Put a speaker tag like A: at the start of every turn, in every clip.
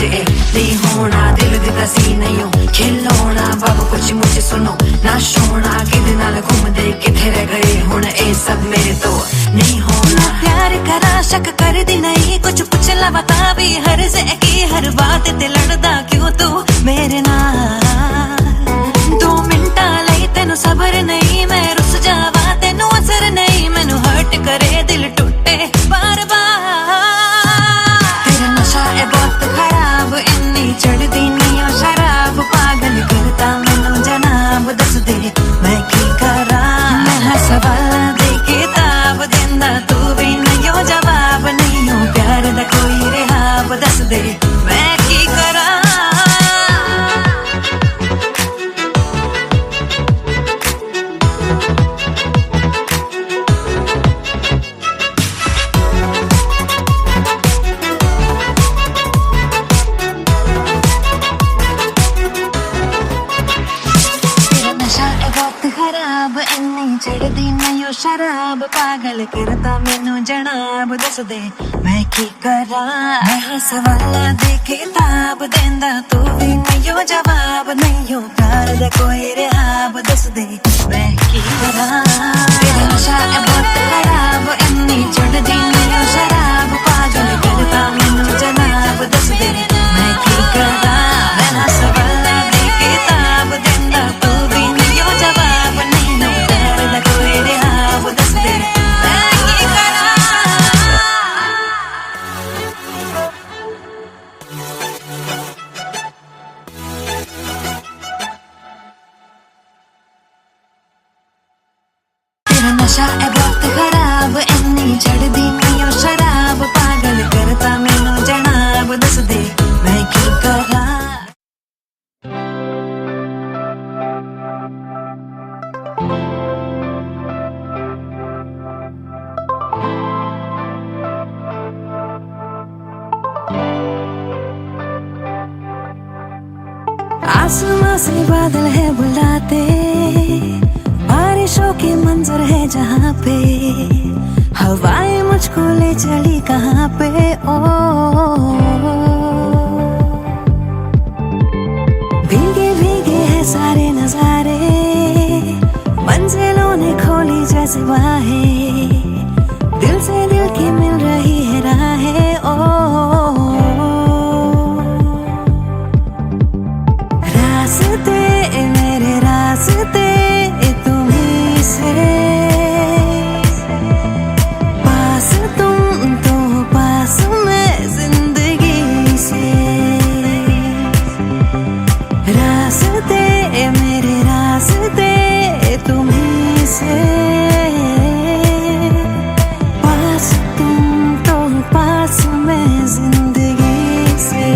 A: च नहीं होना दिल दिता सी नहीं खिलौना बाबू कुछ मुझे सुनो ना सोना किदे नाल घूमदे किथे रह गए हुण ए सब मेरे तो नहीं होना प्यार करा शक कर दी नहीं कुछ पुछला बता भी हर से की हर बात ते लड़दा क्यों तू मेरे नाल 2 मिनटा लई तेनु सबर नहीं मैं रुस जावा तेनु असर नहीं मैनू हर्ट करे दिल टूटे बार बार तेरा नशा है बहुत खराब इन्नी चढ़दी नहीं ओ शराब पागल करता मैनू जनाब दस दे मैं की करा मैं हर सवाल दे किताब देंदा तू भी नहीं ओ जवाब नहीं हो प्यार दा कोई रिहाब दस दे मैं की करा चढ़दी नहीं शराब पागल करता मैनू जनाब दस दे मैं की करा मैं सवाल दे किताब देंदा तू भी नहीं जवाब नहीं प्यार दा कोई रिहाब दस दे मैं की करा तेरा नशा है बहुत खराब इन्नी चढ़दी नहीं शराब पागल करता मैनू जनाब दस दे मैं की करा मैं सवाल दे किताब देंदा तू भी नहीं जवाब नहीं कोई रिहाब दस दे मैं की करा तेरा नशा है बहुत खराब इन्नी चढ़दी नहीं शराब पागल करता मैनू जनाब दस दे मैं की करा आसमां से बादल है बुलाते बारिशों के मंजर है जहाँ पे हवाएं मुझको ले चली कहाँ पे ओ भीगे भीगे है सारे नजारे मंजिलों ने खोली जैसे बाहें दिल से दिल की मिल रही है राहें ओ रास्ते मेरे रास्ते तुम्हीं से पास तुम तो पास मैं जिंदगी से रास्ते मेरे रास्ते तुम्हीं से पास तुम तो पास मैं जिंदगी से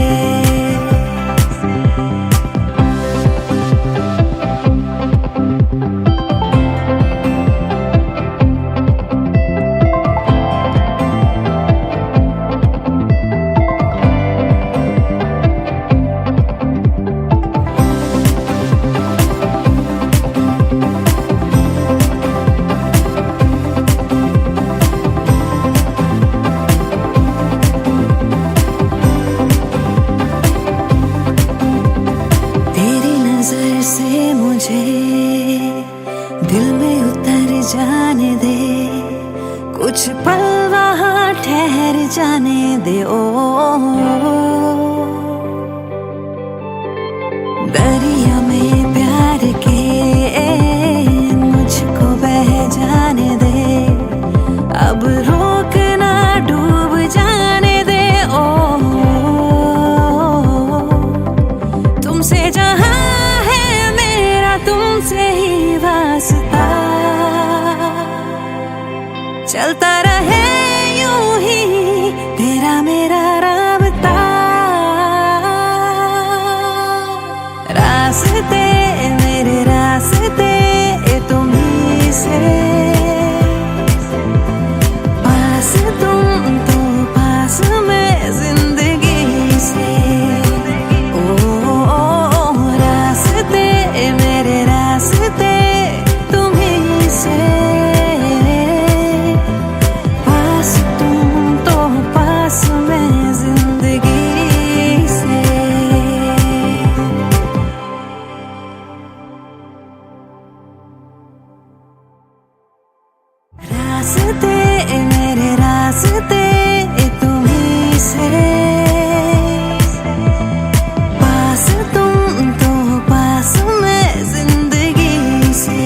A: दिल में उतर जाने दे कुछ पल वहाँ ठहर जाने दे ओ दरिया में प्यार के मुझको बह जाने दे अब रोक ना डूब जाने दे ओ तुमसे जहाँ है मेरा तुमसे ही वास्ता चलता रहे यूं ही तेरा मेरा राबता रास्ते मेरे रास्ते तुम्हीं से पास तुम तो पास मैं जिंदगी से ओ रास्ते मेरे रास्ते तुम्हीं से वास्ते मेरे रास्ते तुम्हीं से, पास तुम तो पास मैं जिंदगी से।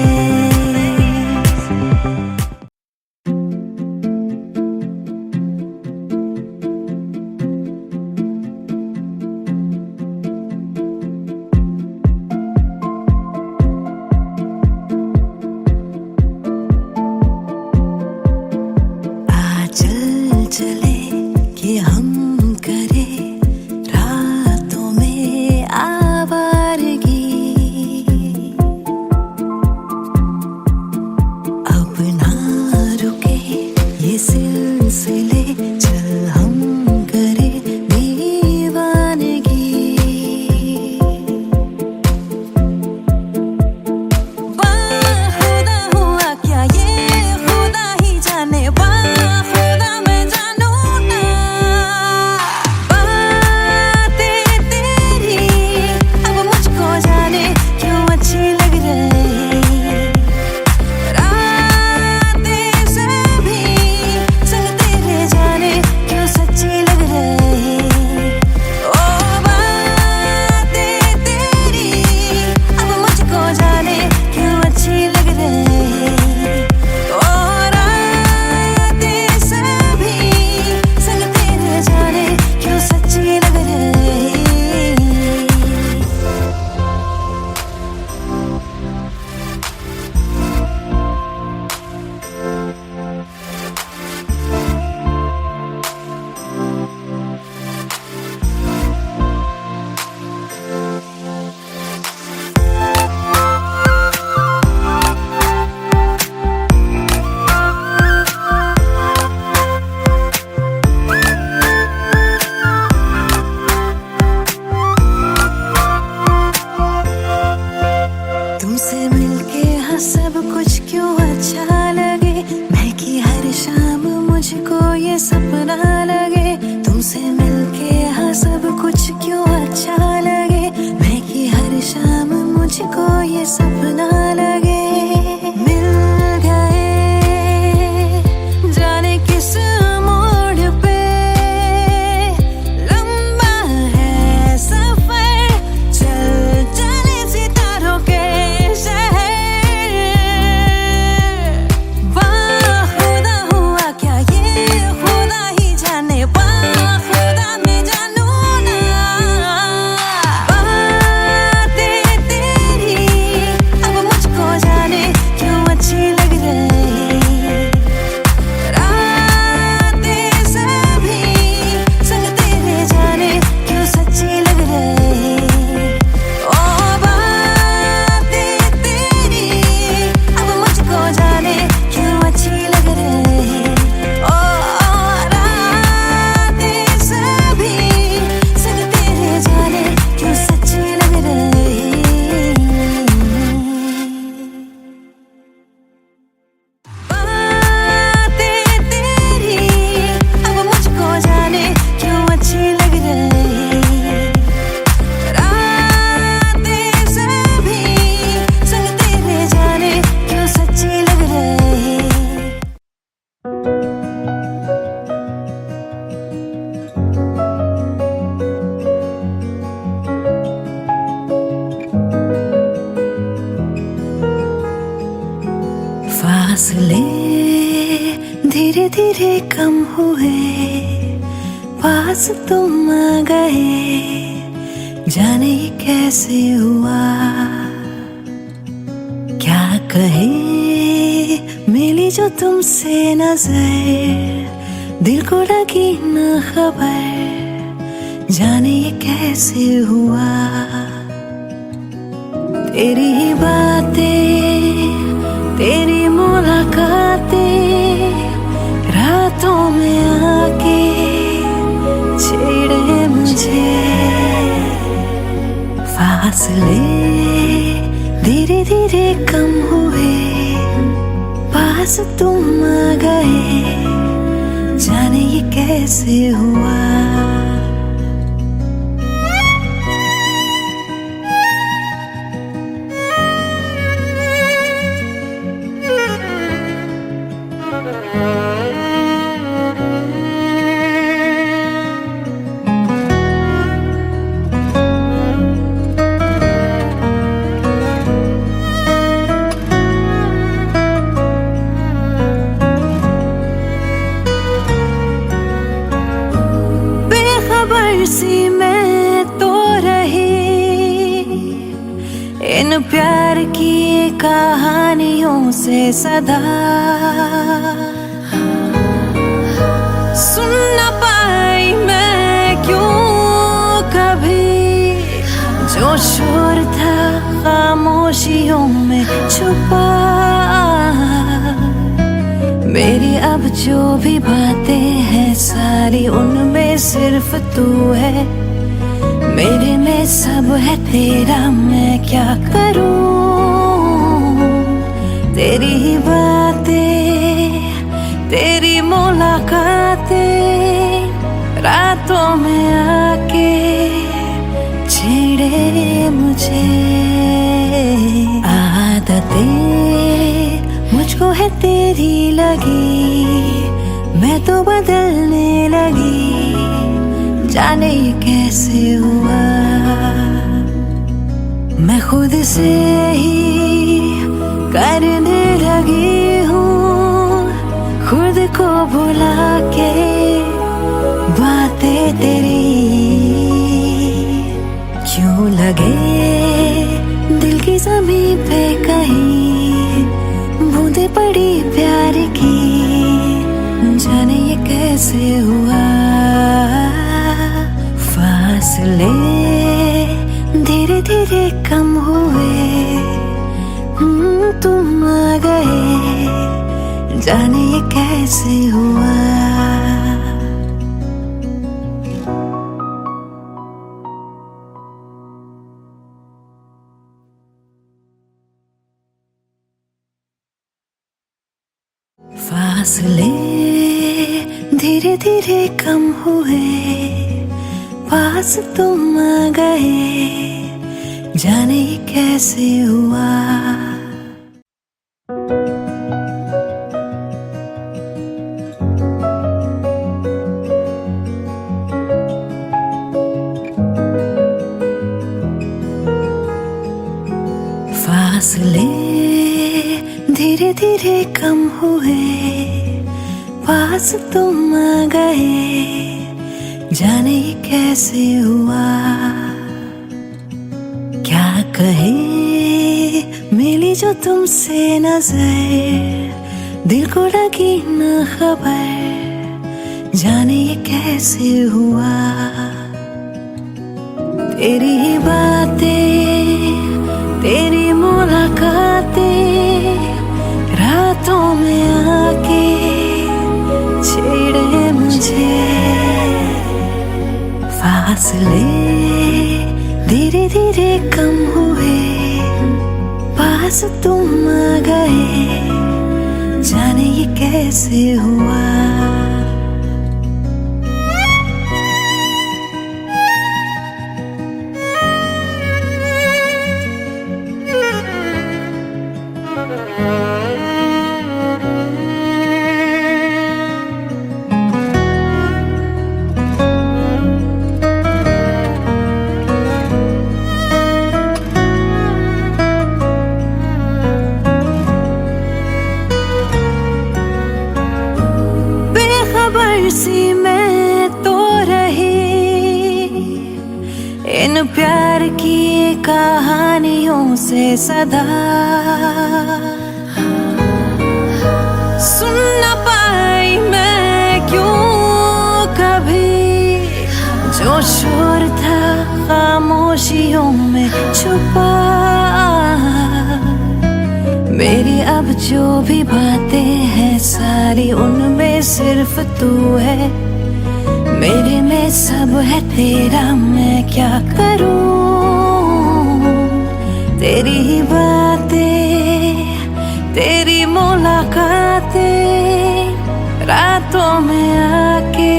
A: चल चले कि हम करें रातों में आवारगी, अब ना रुके ये सिलसिले, चल हम करें दीवानगी। खुदा हुआ क्या ये खुदा ही जाने, तुमसे मिलके हाँ सब कुछ क्यों अच्छा लगे, मैं कि हर शाम मुझको ये सपना लगे। तुमसे मिलके हाँ सब कुछ क्यों अच्छा लगे, मैं कि हर शाम मुझको ये सपना लगे। मिल गए जाने किस मोड़ पे, लंबा है सफर, चल चले सितारों के फासले धीरे धीरे कम हुए, पास तुम आ गए, जाने ये कैसे हुआ। क्या कहे मिली जो तुमसे नजर, दिल को लगी ना खबर, जाने ये कैसे हुआ। तेरी ही बातें तेरी मुलाकातें, रातों में आके छेड़े मुझे। फासले धीरे धीरे कम हुए, पास तुम आ गए, जाने ये कैसे हुआ। सी मैं तो रही इन प्यार की कहानियों से सदा, सुन न पाई मैं क्यों कभी जो शोर था खामोशियों में छुपा। मेरी अब जो भी बातें हैं सारी उनमें सिर्फ तू है, मेरे में सब है तेरा, मैं क्या करूं। तेरी ही बातें, तेरी मुलाकातें रातों में आके छेड़े मुझे। आदतें मुझको है तेरी लगी, मैं तो बदलने लगी, जाने ये कैसे हुआ। मैं खुद से ही करने लगी हूँ, खुद को भुला के बातें तेरी। क्यों लगे दिल की ज़मीं पे कहीं बूंदे पड़ी प्यार की, जाने ये कैसे हुआ। फासले धीरे धीरे कम हुए, तुम आ गए, जाने ये कैसे हुआ। फासले धीरे धीरे कम हुए, पास तुम आ गए, जाने ये कैसे हुआ। फासले धीरे धीरे कम हुए, पास तुम आ गए, जाने ये कैसे हुआ। क्या कहे मिली जो तुमसे नजर, दिल को लगी न खबर, जाने ये कैसे हुआ। तेरी ही बातें, तेरी मुलाकातें रातों में आके छेड़े मुझे। फासले धीरे धीरे कम हुए, पास तुम आ गए, जाने ये कैसे हुआ। सी मैं तो रही इन प्यार की कहानियों से सदा, सुन न पाई मैं क्यों कभी जो शोर था खामोशियों में छुपा। मेरी अब जो भी बातें हैं सारी उनमें सिर्फ तू है, मेरे में सब है तेरा, मैं क्या करूं। तेरी ही बातें, तेरी मुलाकातें रातों में आके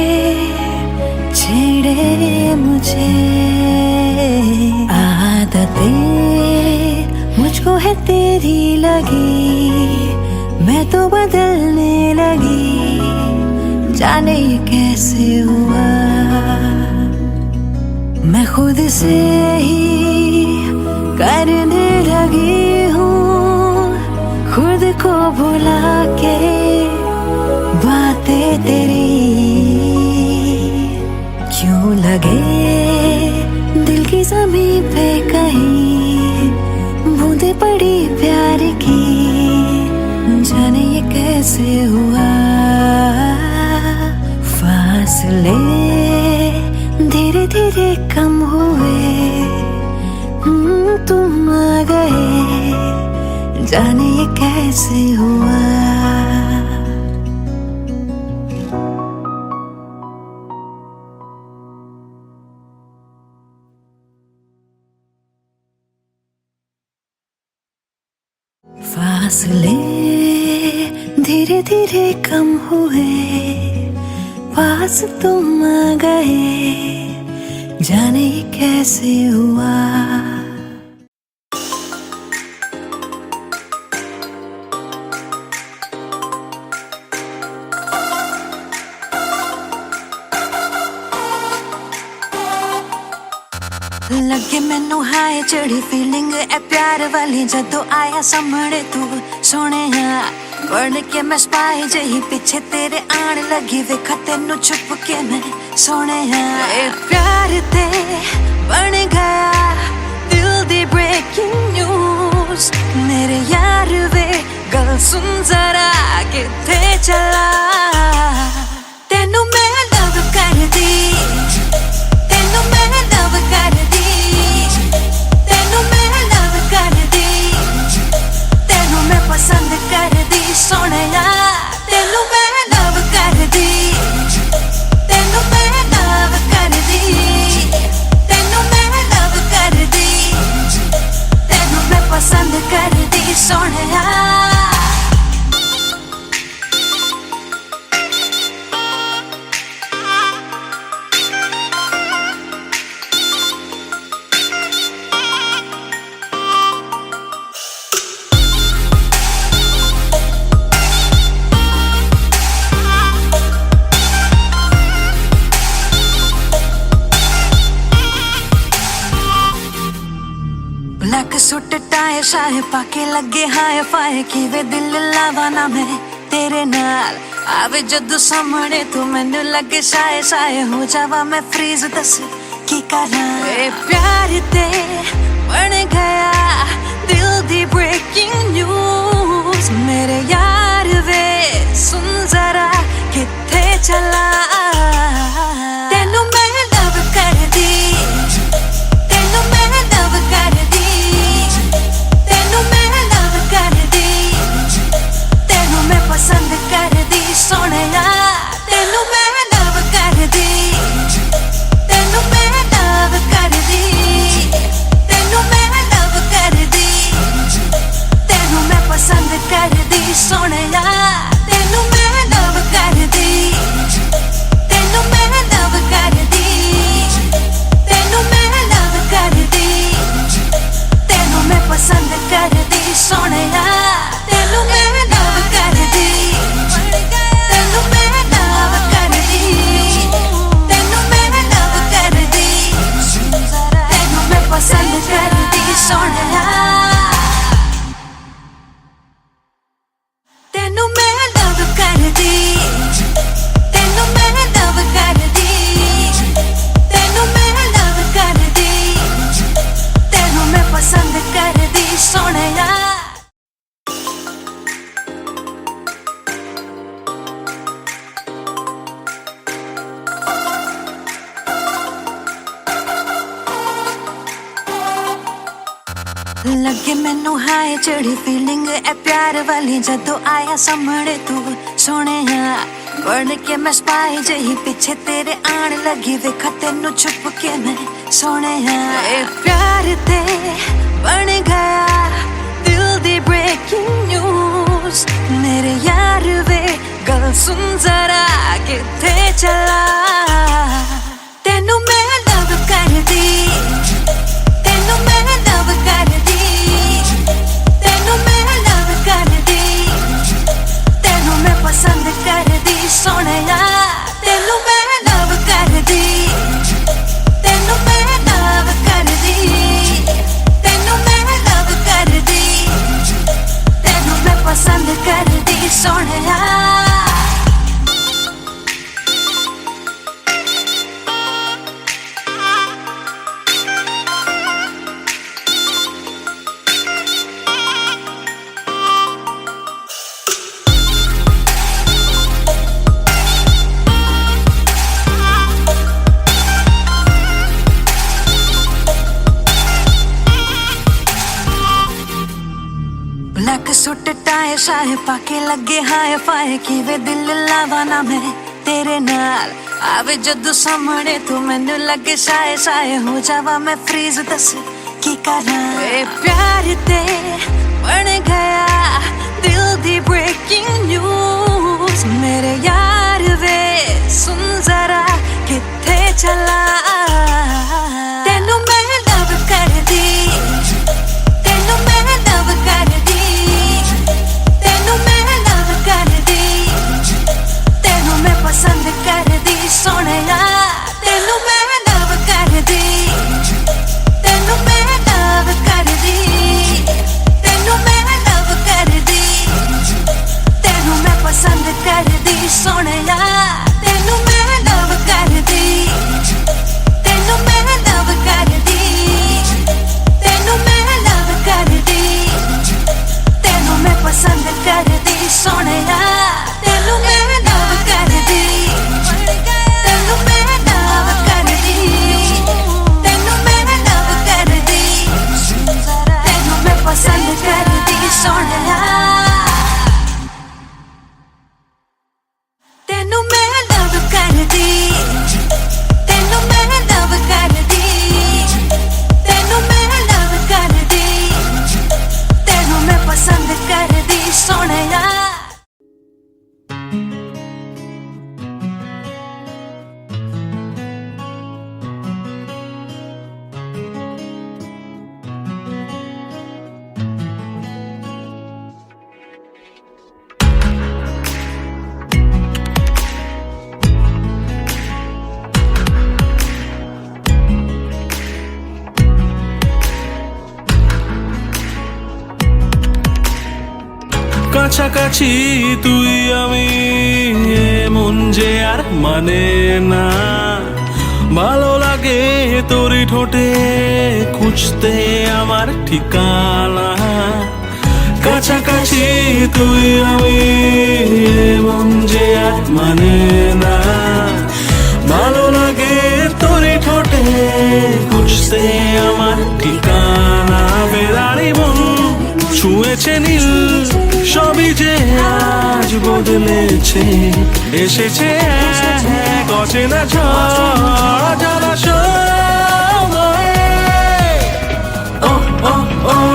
A: छेड़े मुझे। आदतें मुझको है तेरी लगी, मैं तो बदलने लगी, जाने ये कैसे हुआ। मैं खुद से ही करने लगी हूँ, खुद को भुला के बातें तेरी। क्यों लगे दिल की ज़मीं पे कहीं बूंदे पड़ी प्यार की, जाने ये कैसे हुआ। फासले धीरे धीरे कम हुए, तुम आ गए, जाने ये कैसे हुआ। फासले धीरे धीरे कम हुए, पास तुम आ गए, जाने ये कैसे हुआ। लगे मैनू हाय चढ़ी फीलिंग ए प्यार वाली, जदों आया सामने तू सोने बढ़ के मैं स्पाई जही पीछे तेरे आन लगी, वेखा तेनू छुप के मैं सोने ए प्यार ते बन गया दिल दी ब्रेकिंग न्यूज। मेरे यार वे गल सुन जरा किथे चला, तेनू मैं लव कर दी, तेनू मैं लव कर दी, तेनू मैं लव कर दी, तेनू मैं पसंद कर दी सोहणिया, तेनू मैं लव कर दी, तेनू मैं लव कर दी, तेनू मैं लव कर दी, तेनू मैं पसंद कर दी सोहणिया। ब्लैक सूट टाई शाहे पाके लगे हाय फाय, किवे दिल लावा ना मैं तेरे नाल आवे जदों सामने तू, मैनू लगे शाये शाये हो जावा मैं फ्रीज, दस की करा। ए प्यार ते बन गया दिल दी ब्रेकिंग न्यूज। मेरे यार वे सुन जरा किथे चला, तेनू मैं लव कर दी, तेनू मैं लव कर दी, तेनू मैं लव कर दी, तेनू मैं पसंद कर दी सोहणिया, तेनू मैं लव कर दी, तेनू मैं लव कर दी, तेनू मैं लव कर दी, तेनू मैं पसंद कर दी सोहणिया, तेनू मैं लव कर दी, तेनू मैं लव कर दी, तेनू मैं लव कर दी, तेनू मैं पसंद कर दी सोहणिया, तेनू मैं लव कर दी, तेनू मैं लव कर दी, तेनू मैं लव कर दी, तेनू मैं पसंद कर दी सोहणिया, तेनू मैं लव कर दी, तेनू मैं लव कर दी, तेनू मैं लव कर दी, तेनू मैं पसंद कर दी सोहणिया। लगे मैनू हाय चढ़ी फीलिंग ए प्यार वाली, जदों आया सामने तू सोने बढ़ के मैं स्पाई जही पीछे तेरे आन लगी, वेखा तेनू छुप के मैं सोने ए प्यार ते बन गया दिल दी ब्रेकिंग न्यूज। मेरे यार वे गल सुन जरा किथे चला, तेनू मैं लव कर दी, तेनू मैं लव कर दी, तेनू मैं लव कर दी, सोहणिया ब्लैक सूट टाए शाए पाके लगे हाय फाए किवे दिल लावा ना मैं तेरे नाल आवे जदू सामने तू मैनू लगे शाए शाए हो जावा मैं फ्रीज दस की करा ए प्यार ते बन गया दिल दी ब्रेकिंग न्यूज मेरे यार वे सुन जरा किथे चला तेनू मैं लव कर दी तेनू मैं लव कर पसंद कर दी सोहणिया तेनू मैं लव कर दी तेनू मैं लव कर दी तेनू मैं लव कर दी तेनू मैं पसंद कर दी सोहणिया तेनू मैं लव कर दी तेनू मैं लव कर दी तेनू मैं लव कर दी तेनू मैं पसंद कर दी सोहणिया तेनू मैं लव कर दी तेनू मैं लव कर दी तेनू मैं लव कर दी तेनू मैं पसंद कर दी सोहणिया तेनू मैं लव कर दी तेनू मैं लव कर दी तेनू मैं लव कर दी तेनू मैं पसंद कर दी सोहणिया
B: কাছাকাছি তুই আমি মন যে আর মানে না ভালো লাগে তোরই ঠোঁটে খুঁজতে আমার ঠিকানা কাছাকাছি তুই আমি মন যে আর মানে না ভালো লাগে তোরই ঠোঁটে খুঁজতে আমার ঠিকানা বেড়ারি মন ছুঁয়েছে নীল সবই যে আজ বদলেছে এসেছে এক অচেনা ঝড় জলাশয় ও ও ও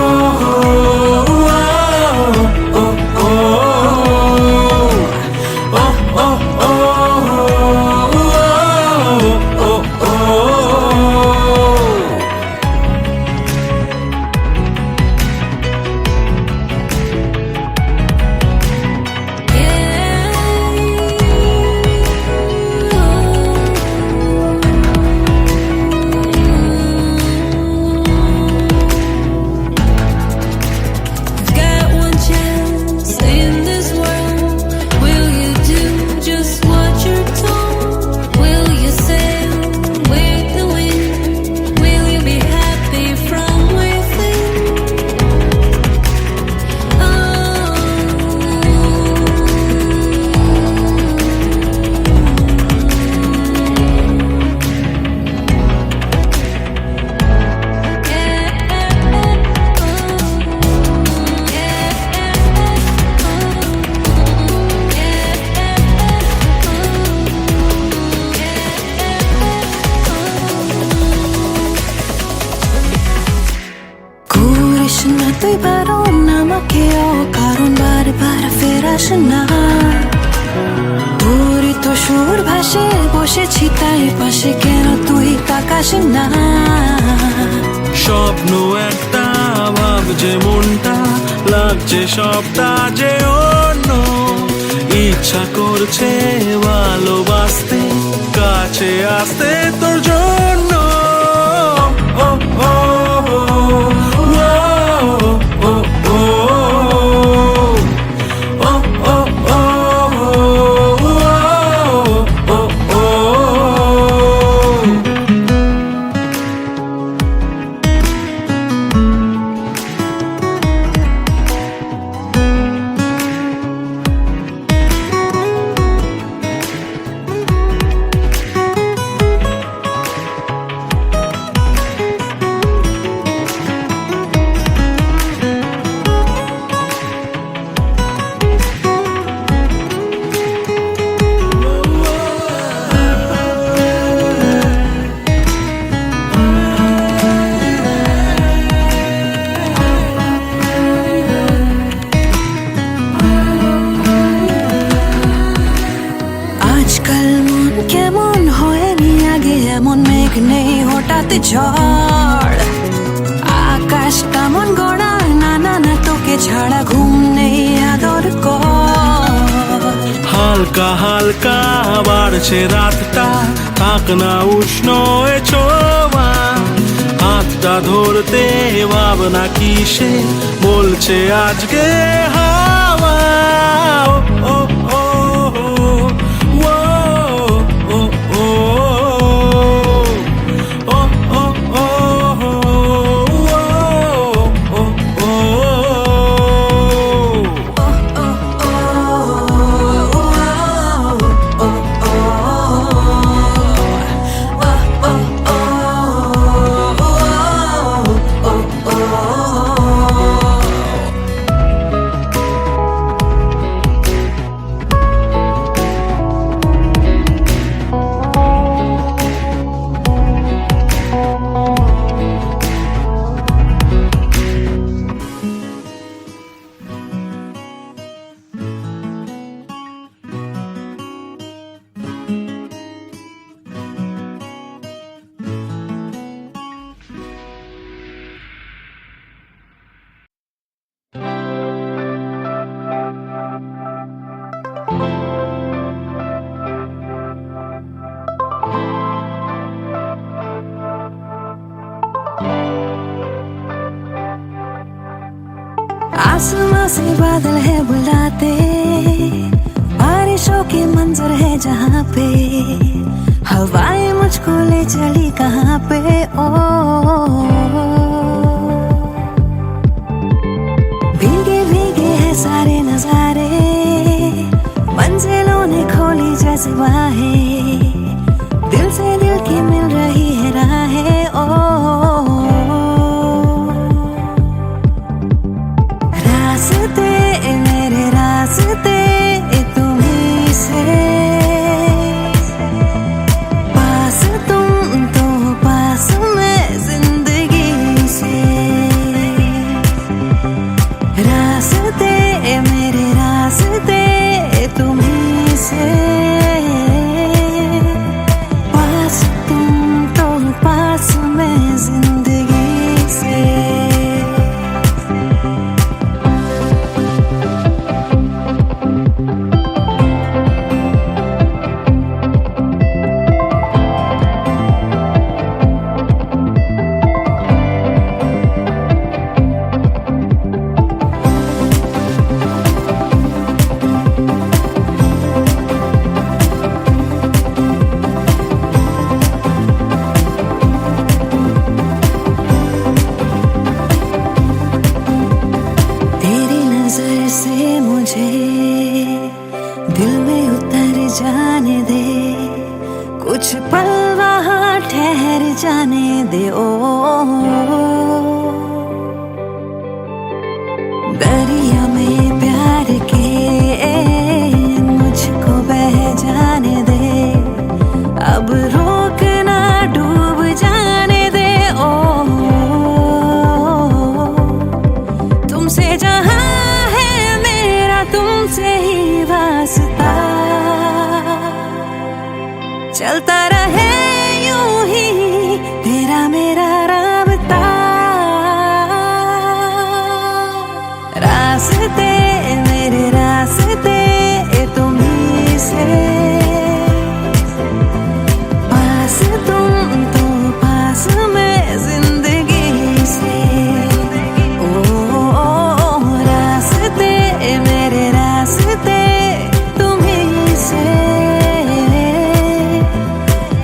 A: আসনা তোরই তো সুর ভাসে বসেছি তাই পাশে কেন তুই তাকাস না
B: স্বপ্ন একটা ভাবছে মনটা লাগছে সবটা যে অন্য ইচ্ছা করছে ভালোবাসতে কাছে আসতে তোর জন্য ও ও oh
A: এমন মেঘ নেই হঠাৎ ঝড়, আকাশ কেমন গড়া, না না না তোকে ছাড়া ঘুম নেই আদর কর।
B: হালকা হালকা বাড়ছে রাতটা, থাক না উষ্ণ এ ছোঁয়া, হাতটা ধরতে ভাবনা কিসে বলছে আজকে হাওয়া। ও ও ও ও ও ও ও ও
A: आसमां से बादल है बुलाते, बारिशों के मंजर है जहाँ पे, हवाएं मुझको ले चली कहाँ पे। ओ भीगे भीगे है सारे नजारे, मंजिलों ने खोली जैसे बाहें, दिल से दिल की मिल रही है राहें। ओ रास्ते मेरे रास्ते तुम्हीं से, पास तुम तो पास मैं जिंदगी से। रास्ते मेरे रास्ते तुम्हीं से, पास तुम तो पास मैं जिंदगी से। से मुझे दिल में उतर जाने दे, कुछ पल वहाँ ठहर जाने दे। ओ दरिया में प्यार के मुझको बह जाने दे, अब रोक ना डूब जाने दे। ओ तुमसे जहाँ तुमसे ही वास्ता, चलता रहे यूं ही तेरा मेरा राबता। रास्ते मेरे रास्ते तुम्हीं से, पास तुम तो पास मैं जिंदगी से। रास्ते मेरे रास्ते तुम्हीं से,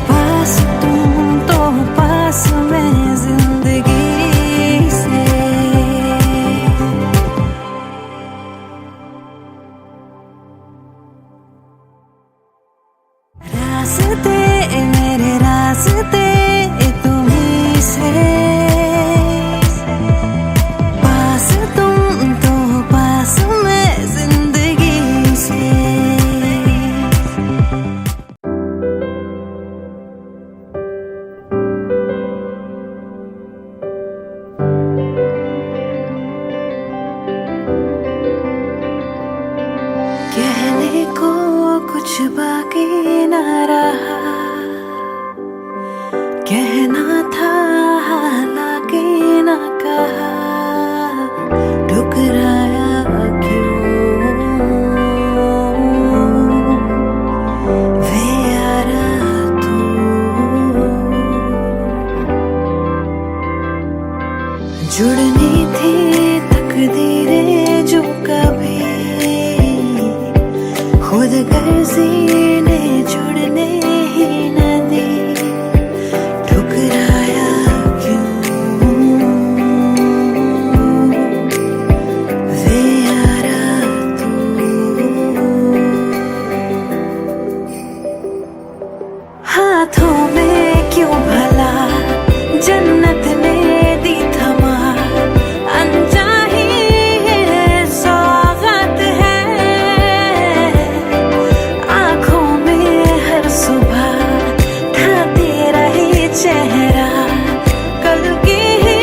A: पास तुम तो पास मैं जिंदगी से। रास्ते मेरे रास्ते तुम्हीं से, पास तुम तो पास मैं जिंदगी से। कहने को कुछ बाकी न रहा, बेगर्जी ने जुड़ने ही न दी, ठुकराया क्यों वे यारा तू। हाथों में क्यों भला जन्नत ने दी थमा, अनचाही सौगात है आंखों में हर सुबह था तेरा ही चेहरा, कल की ही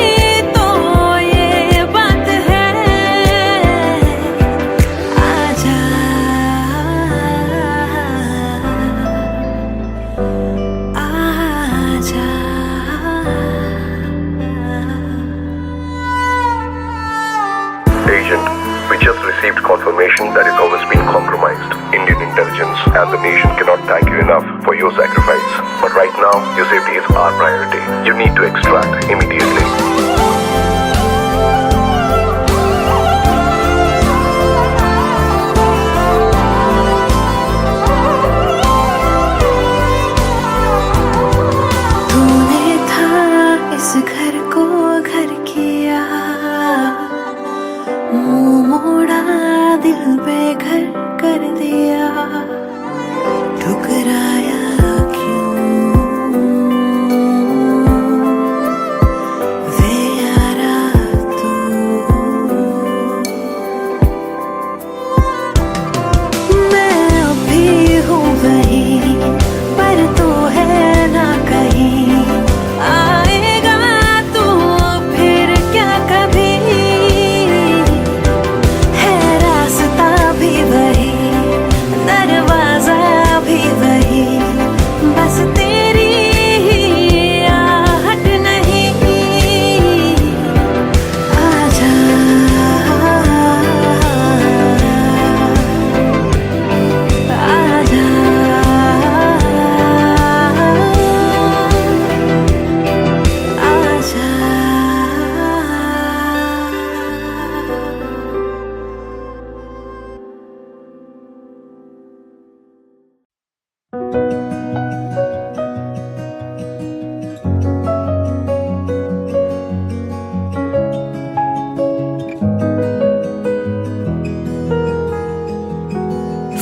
A: तो ये बात है। आजा आजा
C: Agent, we just received confirmation that it's always been compromised. Indian intelligence and the nation cannot thank you enough for your sacrifice. But right now, your safety is our priority. You need to extract immediately.
A: तूने था इस घर को घर किया, मुंह मोड़ा दिल बेघर कर दिया, ठुकराया क्यों वे यारा तू। मैं अभी हूँ वही पर तू है ना कहीं, आएगा तू फिर क्या कभी, है रास्ता भी वही दरवाजा भी वही, बस तेरी ही आहट नहीं। आजा आजा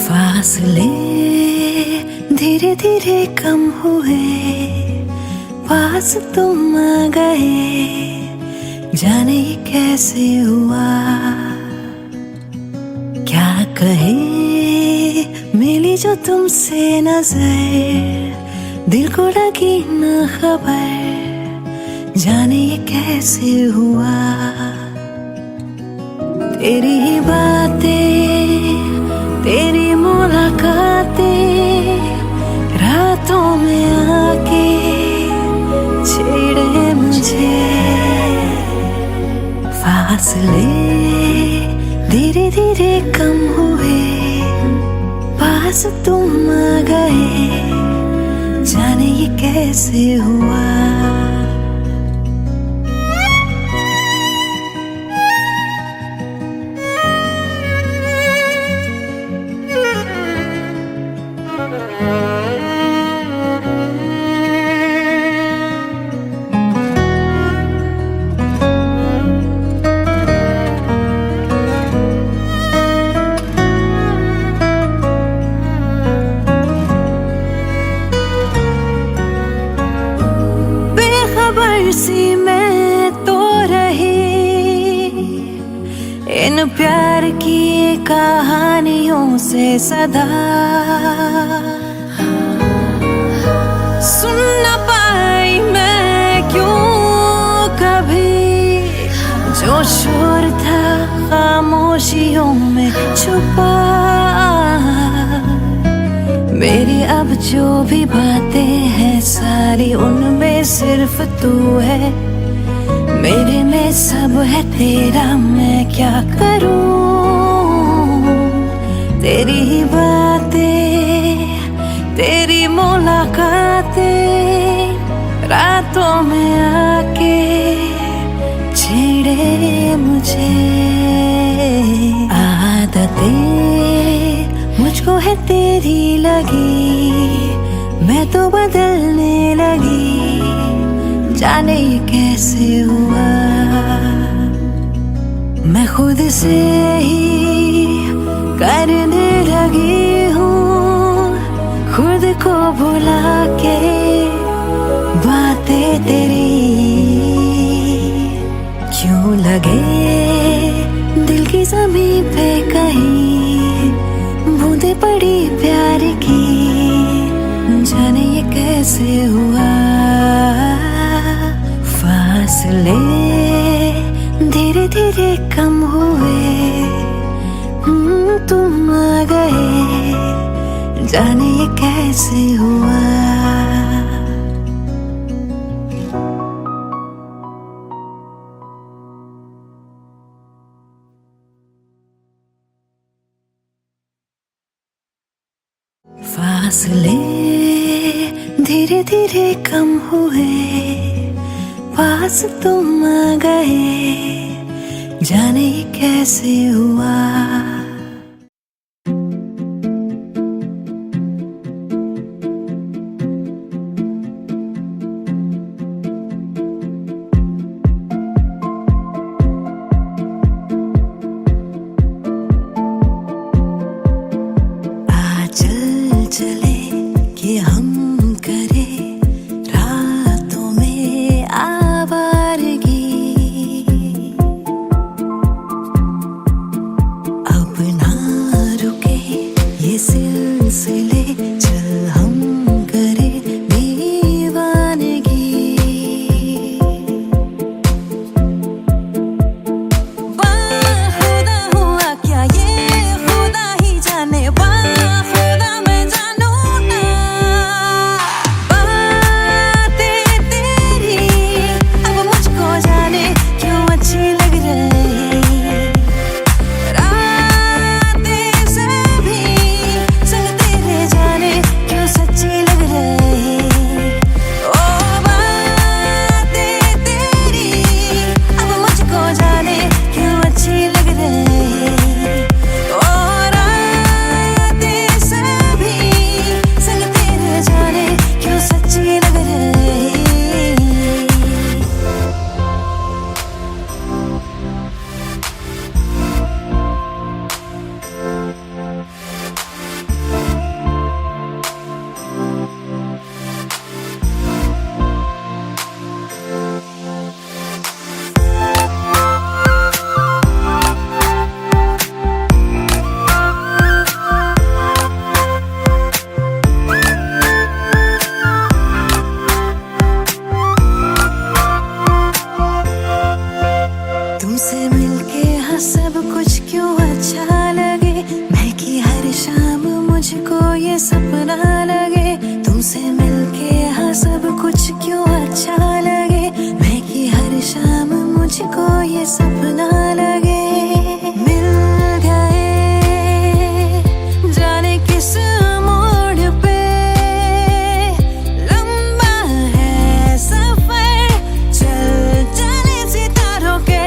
A: फासले धीरे धीरे कम हुए, पास तुम आ गए, जाने ये कैसे हुआ, क्या कहे मिली जो तुमसे नजर, दिल को लगी न खबर, जाने ये कैसे हुआ। तेरी ही बातें तेरी मुलाकातें रातों में आके छेड़े मुझे, फासले धीरे धीरे कम हुए, पास तुम आ गए, जाने ये कैसे हुआ। सी मैं तो रही इन प्यार की कहानियों से सदा, सुन न पाई मैं क्यों कभी जो शोर था खामोशियों में छुपा। मेरी अब जो भी बातें हैं सारी उनमें सिर्फ तू है, मेरे में सब है तेरा, मैं क्या करूं। तेरी ही बातें तेरी मुलाकातें रातों में आके छेड़े मुझे। आदतें मुझको है तेरी थी लगी, मैं तो बदलने लगी, जाने ये कैसे हुआ। मैं खुद से ही करने लगी हूँ, खुद को भुला के बातें तेरी। क्यों लगे दिल की ज़मीं पे कहीं बूंदे पड़ी प्यार की, जाने ये कैसे हुआ। फासले धीरे धीरे कम हुए, तुम आ गए, जाने ये कैसे हुआ। फासले धीरे धीरे कम हुए, पास तुम आ गए, जाने ये कैसे हुआ। चल चले कि हम करें रातों में आवारगी, अब ना रुके ये सिलसिले, चल हम करें दीवानगी। बाखुदा हुआ क्या ये खुदा ही जाने, तुमसे मिलके हाँ सब कुछ क्यों अच्छा लगे, मैं की हर शाम मुझको ये सपना लगे। तुमसे मिलके हाँ सब कुछ क्यों अच्छा लगे, मैं की हर शाम मुझको ये सपना लगे। मिल गए जाने किस मोड़ पे, लंबा है सफर, चल चले सितारों के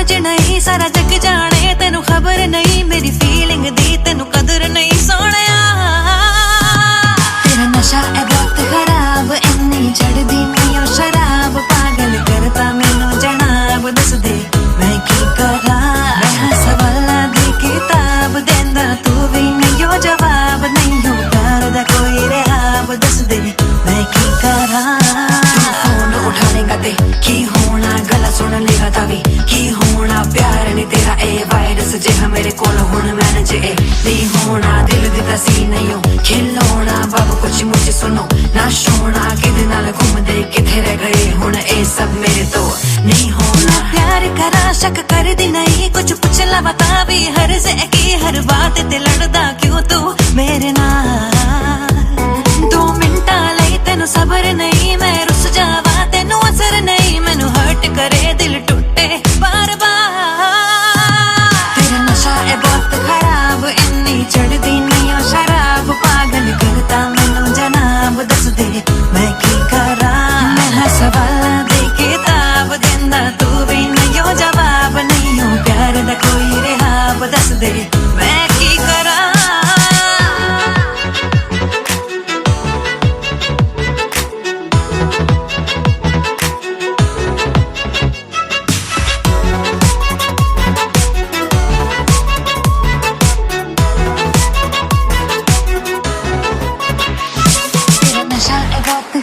A: समझ नहीं सारा जग जाने तेनू खबर नहीं मेरी फीलिंग दी तेनू कदर नहीं सोहणिया तेरा नशा है बहुत खराब इन्नी चढ़दी नहीं ओ शराब पागल करता मैनू जनाब दस दे मैं की करा मैं सवाला दी किताब देंदा तू भी नहीं ओ जवाब नहीं हो प्यार दा कोई रहाब दस दे मैं की करा फोन उठानेगा ते की होना गला सुन लेगा तभी की होना प्यार नहीं तेरा ए वायरस जे मेरे कोल हुण मैनेज ए नहीं होना दिल दी तसी नहीं हो खिलौना बाबू कुछ मुझे सुनो ना सोना किदे नाल घूमदे किथे रह गए हुण ए सब मेरे तो नहीं होना प्यार करा शक कर दी नहीं कुछ पूछ ला बता भी हर से की हर बात ते लड़दा क्यों तू मेरे नाल 2 मिनटा लई तेनू सबर नहीं मैं रुस जावा तेनू असर नहीं मैनू हर्ट करे दिल टूटे बार बार तेरा नशा है बहुत खराब इन्नी चढ़दी नहीं ओ शराब पागल करता मैनू जनाब दस दे मैं की करा मैं सवाला दे किताब देंदा तू भी नहीं ओ जवाब नहीं हो प्यार दा कोई रहाब दस दे मैं की करा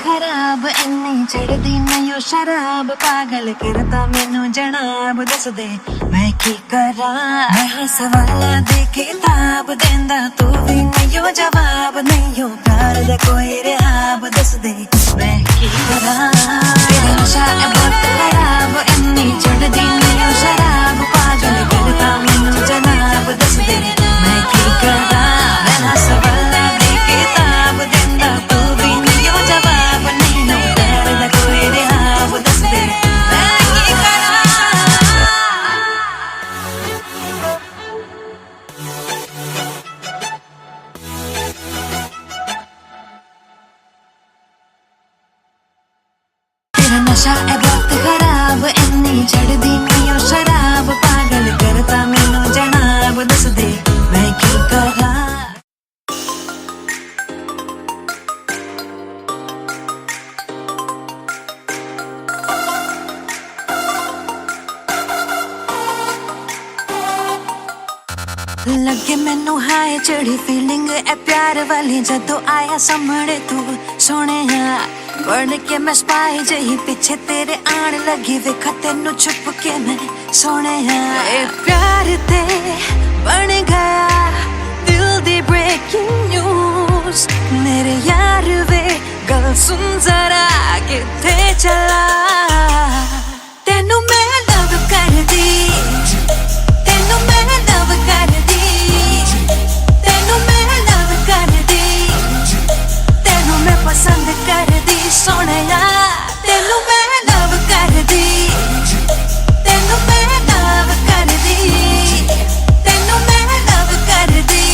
A: खराब इन्नी चढ़दी नहीं ओ शराब पागल करता मैनू जनाब दस दे मैं की करा मैं सवाला दे किताब देंदा तू भी नहीं ओ जवाब नहीं हो प्यार दा कोई रहाब दस दे मैं की करा तेरा नशा है बहुत खराब इन्नी चढ़दी नहीं ओ शराब पागल करता मैनू जनाब दस दे मैं की करा मैं सवाला दे किताब देंदा तू भी नहीं ओ जवाब नहीं हो प्यार दा कोई रहाब दस दे मैं की करा तेरा नशा है बहुत खराब इन्नी चढ़दी नहीं ओ शराब पागल करता मैनू जनाब दस दे मैं की करा लगे मैनू हाय चढ़ी फीलिंग ए प्यार वाली जदों आया सामने तू सोने बढ़ के मैं स्पाई जही पीछे तेरे आन लगी वेखा तेनू छुप के मैं सोने ए प्यार ते बन गया दिल दी ब्रेकिंग न्यूज मेरे यार वे गल सुन जरा किथे चला तेनू मैं लव कर दी तेनू मैं लव कर दी तेनू मैं लव कर दी तेनू मैं पसंद कर दी सोहणिया तेनू मैं लव कर दी तेनू मैं लव कर दी तेनू मैं लव कर दी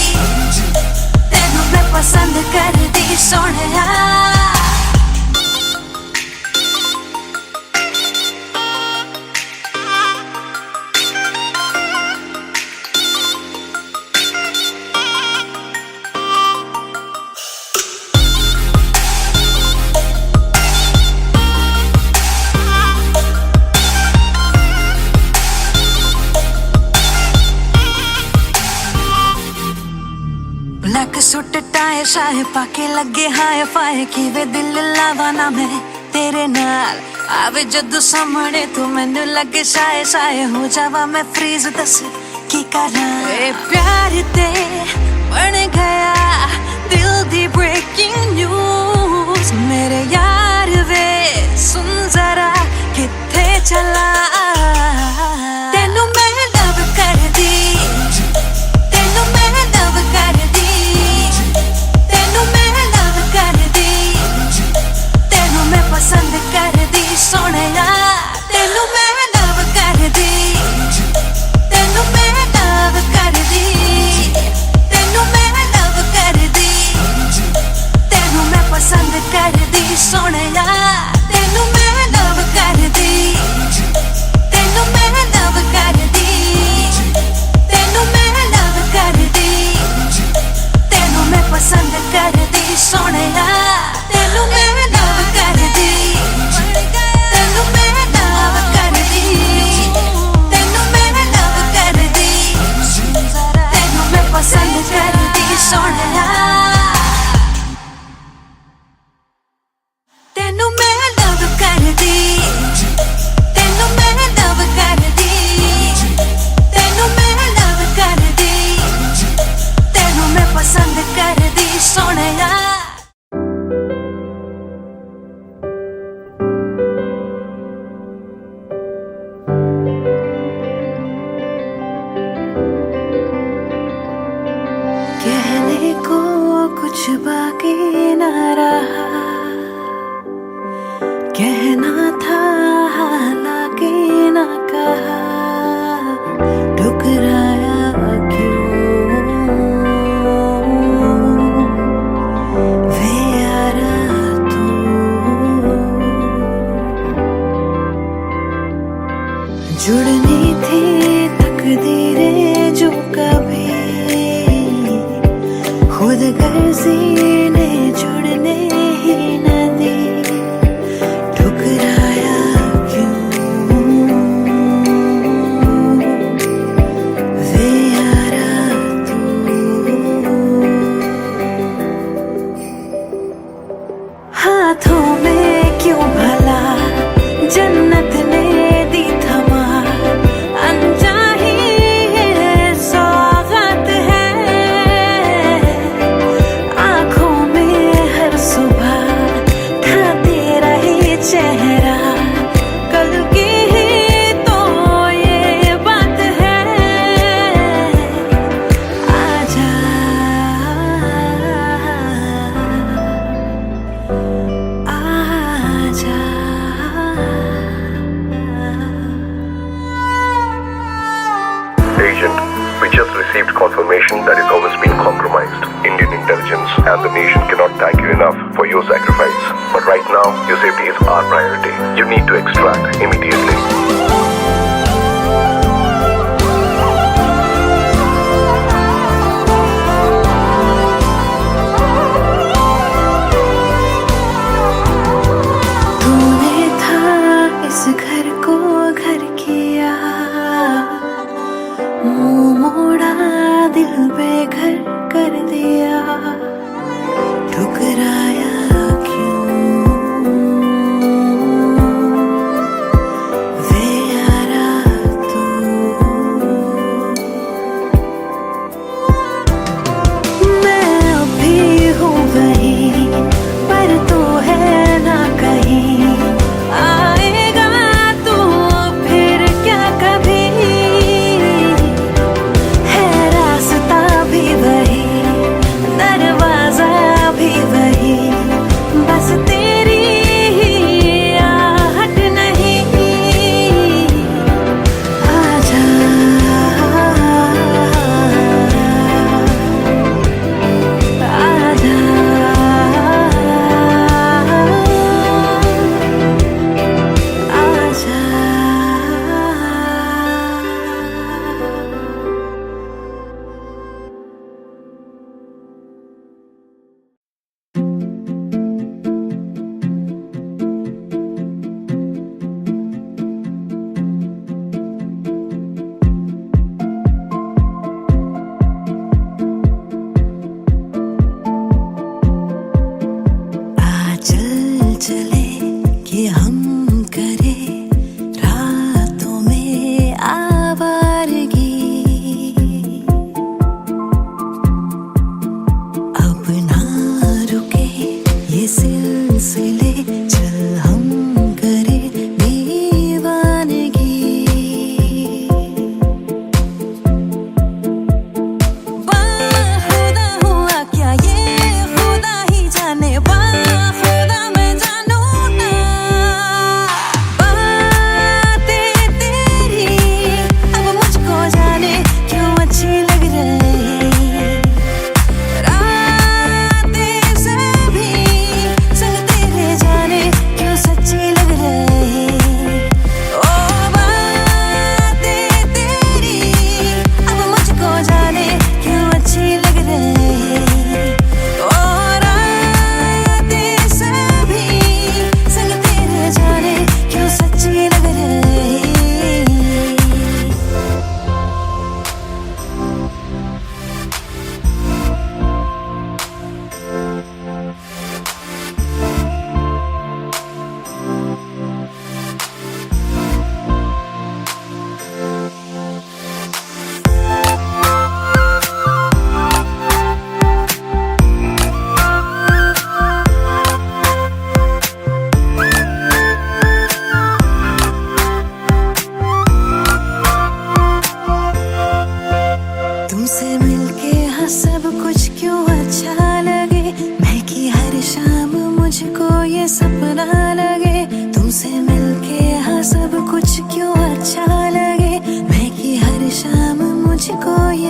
A: तेनू मैं पसंद कर दी सोहणिया ब्लैक सूट टाई शाहे पाके लगे हाय फाय किवे दिल लावा ना मैं तेरे नाल आवे जदों सामने तू मैनू लगे शाये शाये हो जावा मैं फ्रीज दस की करा ए प्यार ते बन गया दिल दी ब्रेकिंग न्यूज मेरे यार वे सुन जरा किथे चला तेनू मैं लव कर दी तेनू मैं लव कर दी तेनू मैं लव कर दी तेनू मैं पसंद कर दी सोहणिया तेनू मैं लव कर दी तेनू मैं लव कर दी तेनू मैं लव कर दी तेनू मैं पसंद कर दी सोहणिया तेनू मैं लव कर दी कुछ बाकी न रहा, कहना था हालांकि न कहा, ठुकराया क्यों वे यारा तू। जुड़नी थी तकदीरें जो कभी खुद गर्जी ने जुड़ने ही न दी, ठुकराया क्यों वे यारा तू। हाथों में क्यों भला जन्नत ने दी थमा, अनचाही ये सौगात है, आंखों में हर सुबह था तेरा ही चेहरा, कल की ही तो ये बात है। आजा आजा
C: Agent, we just received confirmation that his home has been compromised. Indian intelligence and the nation cannot thank you enough for your sacrifice. But right now, your safety is our priority. You need to extract immediately.
A: तूने था इस घर को घर किया, मुंह मोड़ा दिल बेघर कर दिया, ठुकराया क्यों वे यारा तू। मैं अब भी हूँ वही, पर तू है ना कहीं, आएगा तू फिर क्या कभी, है रास्ता भी वही, दरवाजा भी वही,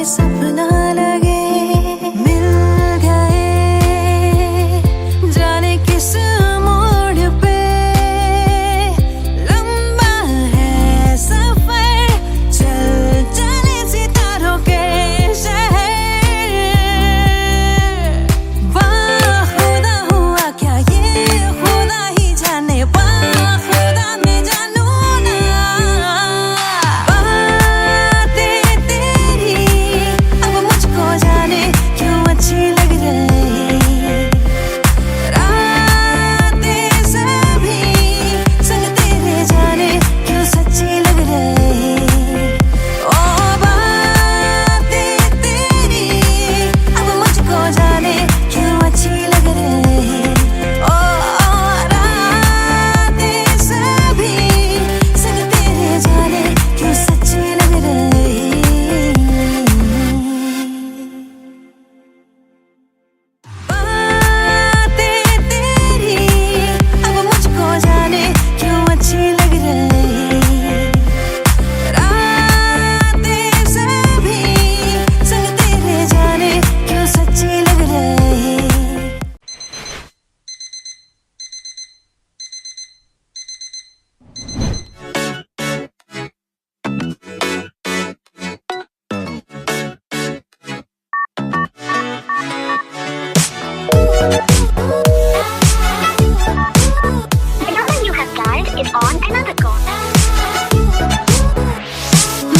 A: सपना लगे मिल गए जाने किस मोड़ पे लंबा है सफर चल चले सितारों के शहर खुदा हुआ क्या ये खुदा ही जाने खुदा में जानू ना बातें तेरी अब मुझको जाने क्यों अच्छी लग रही रातें सभी संग तेरे जाने क्यों सच्ची लग रही ओ बातें तेरी अब मुझको जाने क्यों अच्छी लग रही ओ रातें सभी संग तेरे जाने क्यों सच्ची लग रही बातें तेरी अब मुझको जाने क्यों अच्छी लग रही रातें सभी संग तेरे जाने क्यों सच्ची लग रही
D: The number you have dialed is on another call.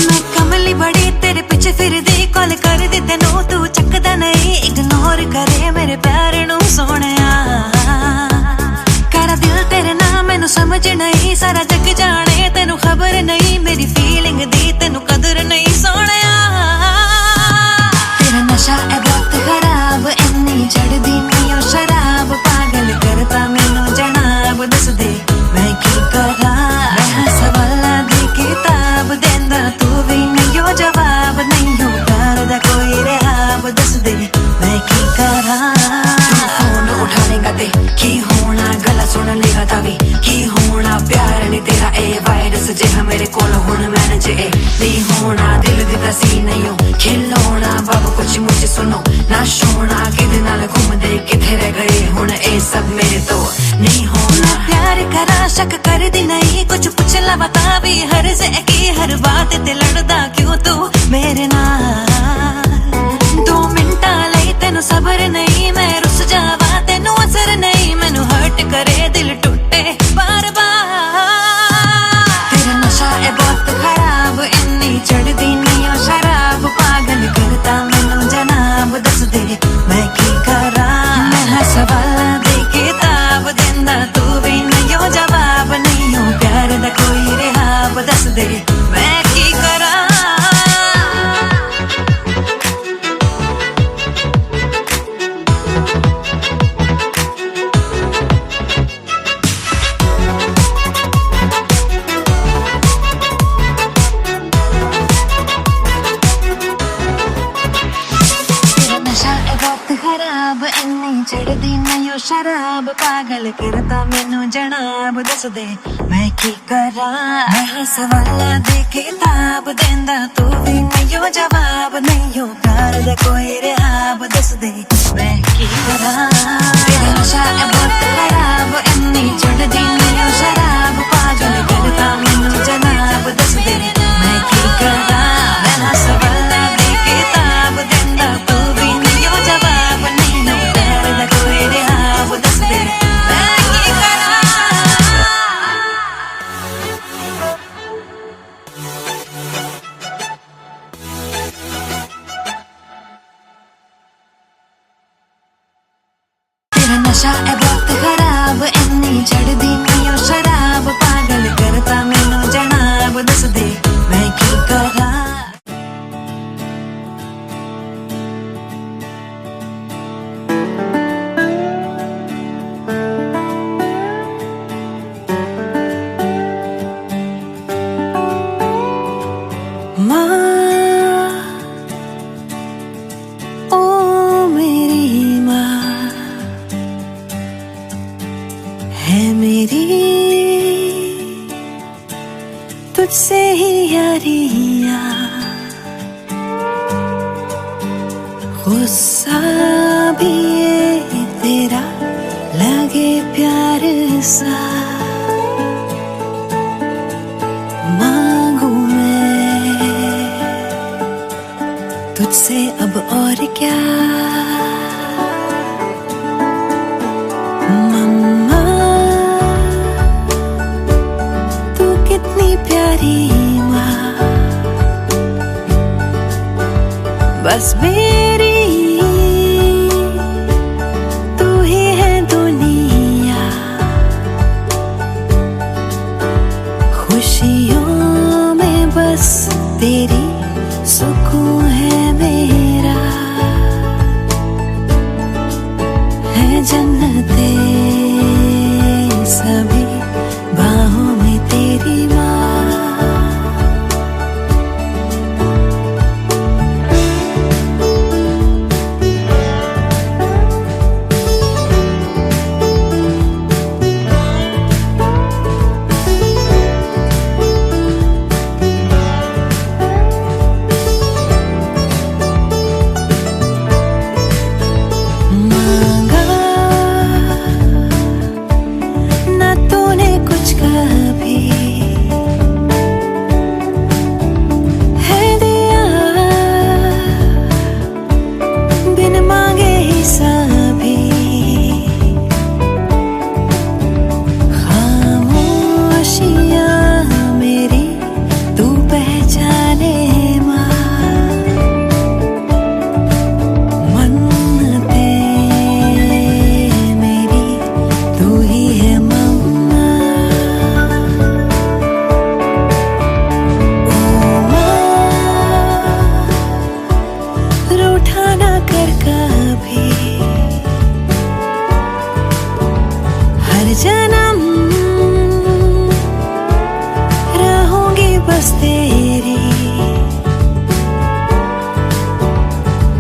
A: मैं कमली बड़ी तेरे पीछे फिरदी कॉल कर दी तेनू तू चकदा नहीं इग्नोर करे मेरे प्यार नू सोहणिया करा दिल तेरे नाम मैनू समझ नहीं सारा जग जाने तेनू खबर नहीं मेरी फीलिंग दी तेनू कदर नहीं सोहणिया तेरा नशा है बहुत खराब इन्नी चढ़दी नहीं ओ शराब पागल करता मैनू जनाब दस दे मैं की करा मैं सवाला दी किताब देंदा तू भी नहीं हो जवाब नहीं हो प्यार दा कोई रहाब दस दे मैं की करा फोन उठानेगा ते की होना गला सुन लेगा तावी की होना प्यार नहीं तेरा ए वायरस जिहा मेरे कोल हुण मैनेज ए नहीं होना दिल दी सी नहीं हो खिलौना बाबू कुछ मुझे सुनो ना सोना किदे नाल घूमदे किथे रह गए हुण ए सब मेरे तो नहीं होना प्यार करा शक कर दी नहीं कुछ पूछ ला बता भी हर से की हर बात ते लड़दा क्यों तू मेरे नाल 2 मिनट लई तेनू सबर नहीं मैं रुस जावा तेनू असर नहीं मैनू हर्ट करे दिल टूटे बार बार तेरा नशा है बहुत खराब इन्नी चढ़दी नहीं ओ शराब पागल करता मैनू जनाब दस दे मैं की करा मैं सवाला दे किताब देंदा तू भी नहीं हो जवाब नहीं हो प्यार दा कोई रहाब दस दे मैं की करा तेरा नशा है बहुत खराब इन्नी चढ़दी नहीं ओ शराब पागल करता मैनू जनाब दस दे मैं की करा मैं सवाला दे किताब देंदा तू भी नहीं हो जवाब नहीं हो प्यार दा कोई रहाब दस दे मैं की करा तेरा नशा है बहुत खराब इन्नी चढ़दी नहीं ओ शराब पागल करता मैनू जनाब दस दे मैं की करा मैं सवाला दे किताब देंदा तू भी नहीं हो जवाब नहीं हो प्यार दा कोई रहाब दस दे मैं की करा तेरा नशा है बहुत खराब इन्नी चढ़दी नहीं ओ शराब पागल करता मैनू जनाब दस दे मैं की करा तुझसे ही यारियां गुस्सा भी ये तेरा लगे प्यार सा, मांगू मैं तुझसे अब और क्या। मम्मा तू कितनी प्यारी माँ, बस मेरी तू ही है दुनिया। खुशियों में बस तेरी सुकून है मेरा, है जन्नते सभी बाहों में तेरी माँ। जन्म रहूंगी बस तेरी,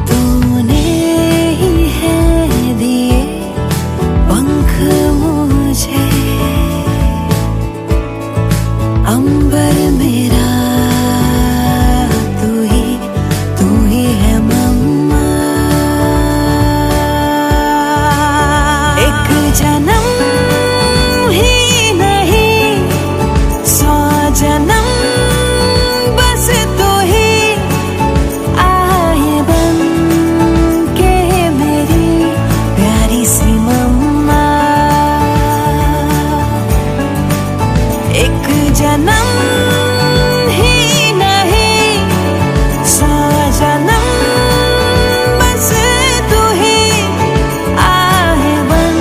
A: तूने ही है दिए पंख मुझे, अंबर मेरा तू ही है मम्मा। एक जन्म जन्म बस तू ही आए बन के मेरी प्यारी सी मम्मा। एक जन्म ही नहीं 100 जन्म बस तू ही आए बन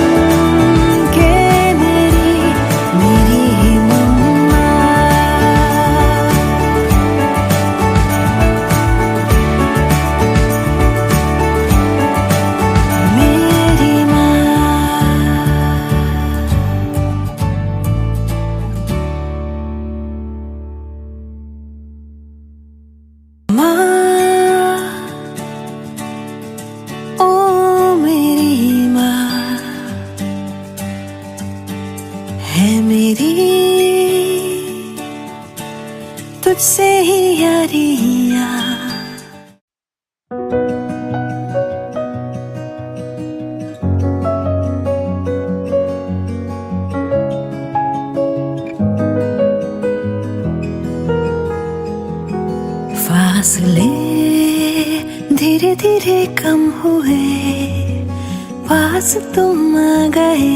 A: के मेरी मम्मा। है मेरी तुझसे ही यारियां। फासले धीरे धीरे कम हुए, पास तुम आ गए,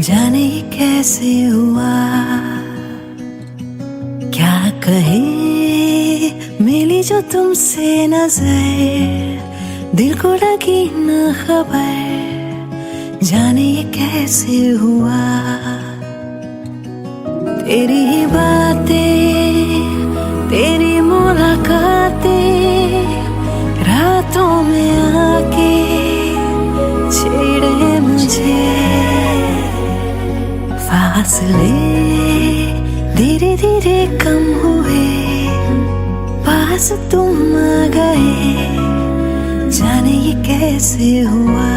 A: जाने ये कैसे हुआ। क्या कहे मिली जो तुमसे नजर, दिल को लगी न खबर, जाने ये कैसे हुआ। तेरी ही बातें तेरी मुलाकातें रातों में आके छेड़े मुझे। फासले धीरे धीरे कम हुए, पास तुम आ गए, जाने ये कैसे हुआ।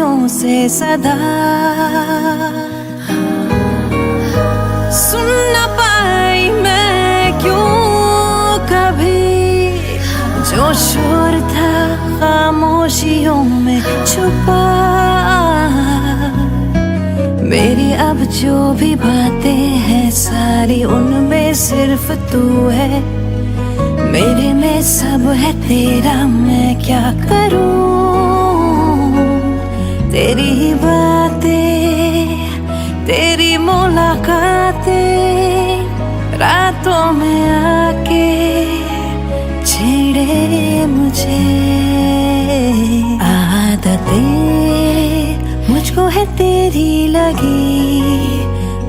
A: खामोशियों से सदा सुन न पाई मैं क्यों कभी, जो शोर था खामोशियों में छुपा। मेरी अब जो भी बातें हैं सारी उनमें सिर्फ तू है, मेरे में सब है तेरा, मैं क्या करूं। तेरी ही बातें, तेरी मुलाकातें, रातों में आके छेड़े मुझे। आदतें मुझको है तेरी लगी,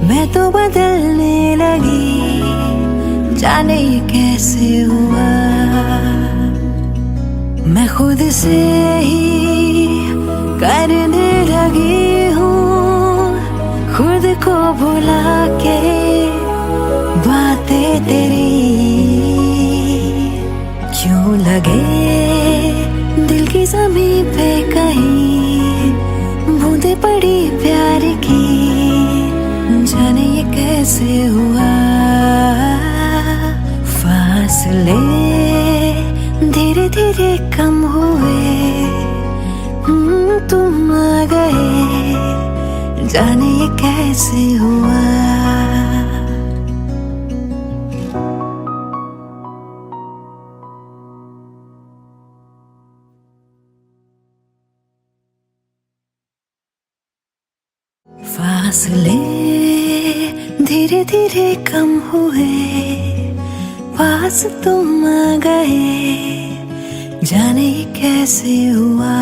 A: मैं तो बदलने लगी, जाने ये कैसे हुआ। मैं खुद से ही करने लगी हूँ, खुद को भुला के बातें तेरी। क्यों लगे दिल की ज़मीं पे कहीं बूंदे पड़ी प्यार की, जाने ये कैसे हुआ। फासले धीरे धीरे कम हुए, तुम आ गए, जाने ये कैसे हुआ। फासले धीरे धीरे कम हुए, पास तुम आ गए, जाने ये कैसे हुआ।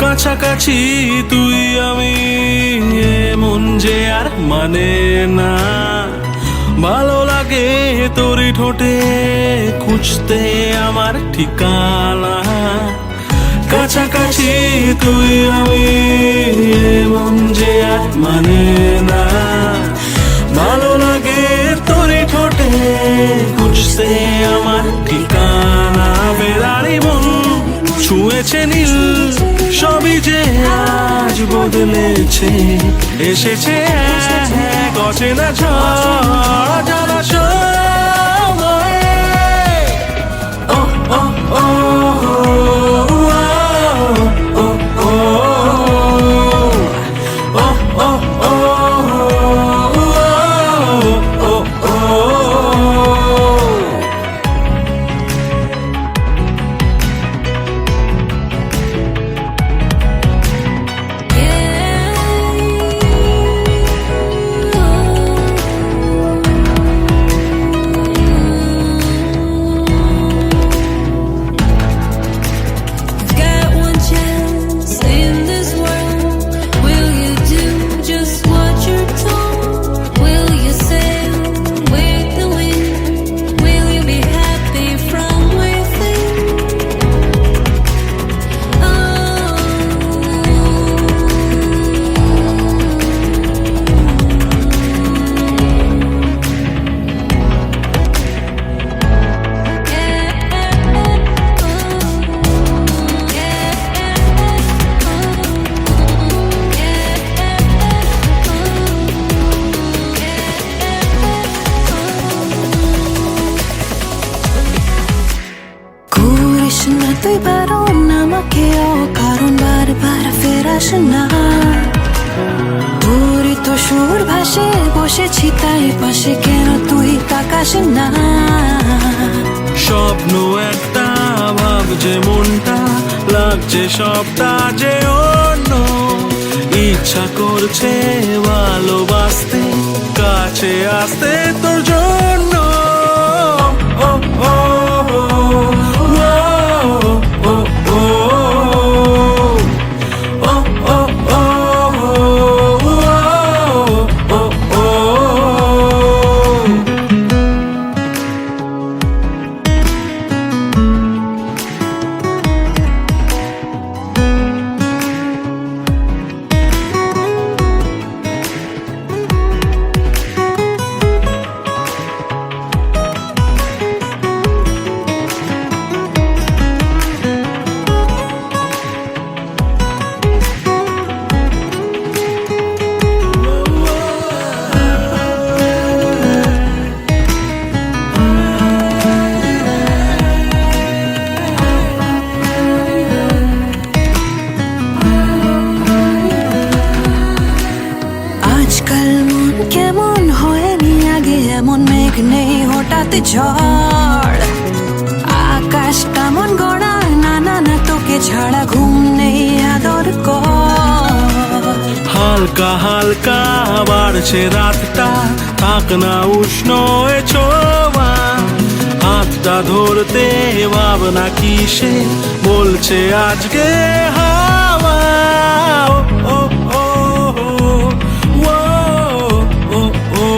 B: কাছাকাছি তুই আমি মন যে আর মানে না, ভালো লাগে তোরই ঠোঁটে খুঁজতে আমার ঠিকানা। কাছাকাছি তুই আমি মন যে আর মানে না, ভালো লাগে তোরই ঠোঁটে খুঁজতে আমার ঠিকানা। বেড়ারি মন ছুঁয়েছে নীল, সবই যে আজ বদলেছে, এসেছে এক অচেনা ঝড় জলাশয়ে। ও ও ও ও ও ও ও তুই বারো নামাকে অকারণ বারবার ফেরাস না, তোরই তো সুর ভাসে বসেছি তাই পাশে, কেন তুই তাকাস না। স্বপ্ন একটা ভাবছে মনটা, লাগছে সবটা যে অন্য, ইচ্ছা করছে ভালোবাসতে, কাছে আসতে তোর জন্য। ও ও ও ও ও ও ও ও হঠাৎ ঝড়, আকাশ কেমন গড়া, না না না তোকে ছাড়া ঘুম নেই আদর কর।
E: হালকা হালকা বাড়ছে রাতটা, থাক না উষ্ণ এ ছোঁয়া, হাতটা ধরতে ভাবনা কিসে বলছে আজকে হাওয়া। ও ও ও ও ও ও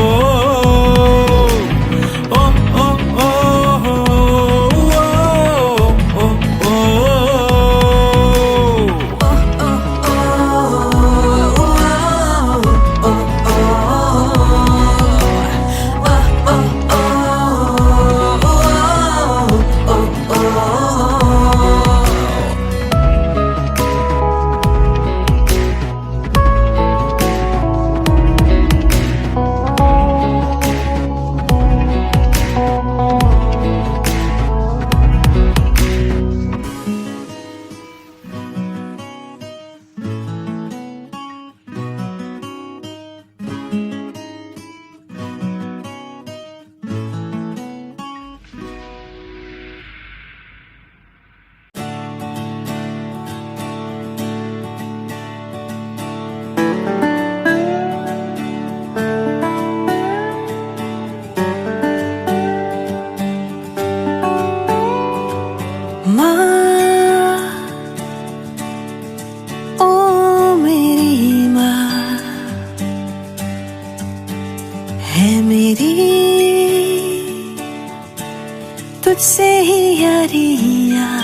B: तुझसे ही यारियां,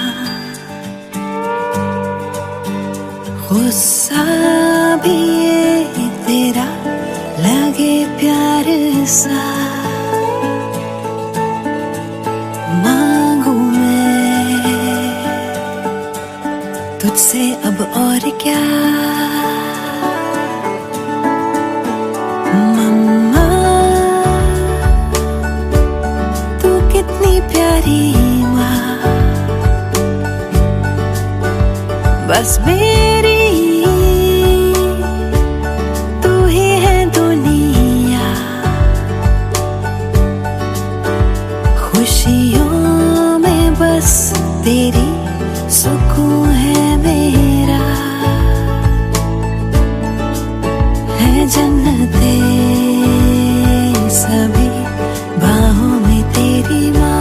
B: गुस्सा भी ये तेरा लगे प्यार सा, मांगू मैं तुझसे अब और क्या। बस मेरी तू ही है दुनिया, खुशियों में बस तेरी सुकून है मेरा, है जन्नते सभी बाहों में तेरी माँ।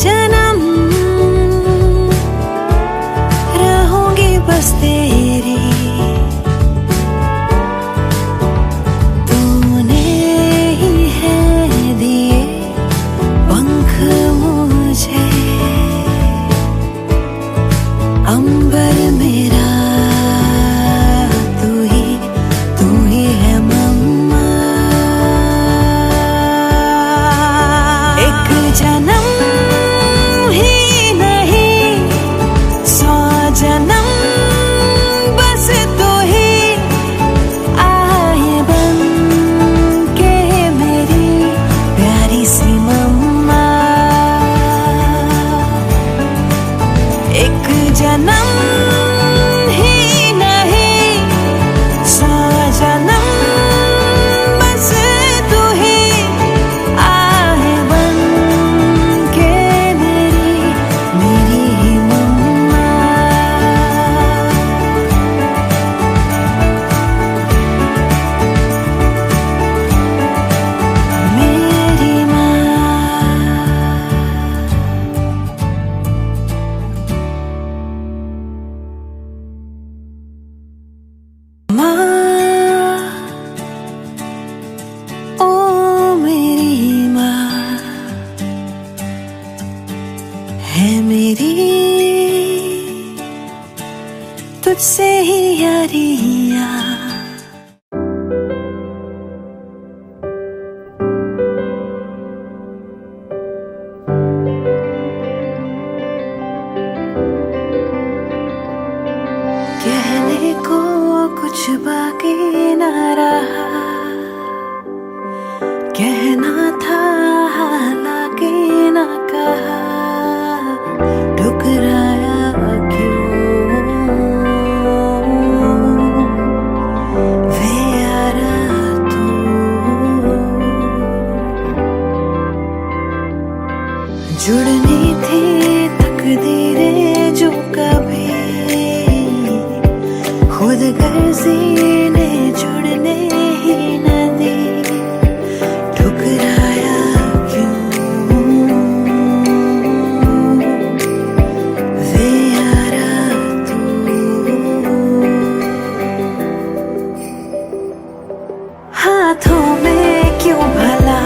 B: जन्म रहूंगी बस तेरी, तूने ही है दिए पंख मुझे, अंबर मेरा तू ही है मम्मा। तुझसे ही यारियां। कहने को कुछ बाकी न रहा, कहना था हालांकि न कहा, ठुकराया क्यों वे यारा तू। जुड़नी थी तकदीरें जो कभी खुद गर्जी ने जुड़ने ही न दी, ठुकराया क्यों वे यारा तू। हाथों में क्यों भला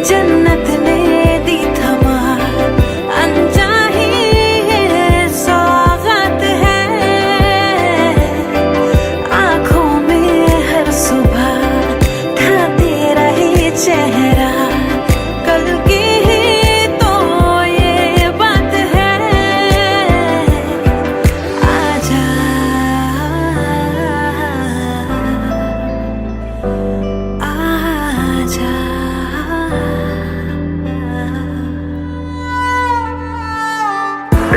B: जन्नत ने दी थमा, अनचाही सौगात है आँखों में हर सुबह ढाते रहे चेहरा, कल की ही तो ये बात है। आजा आजा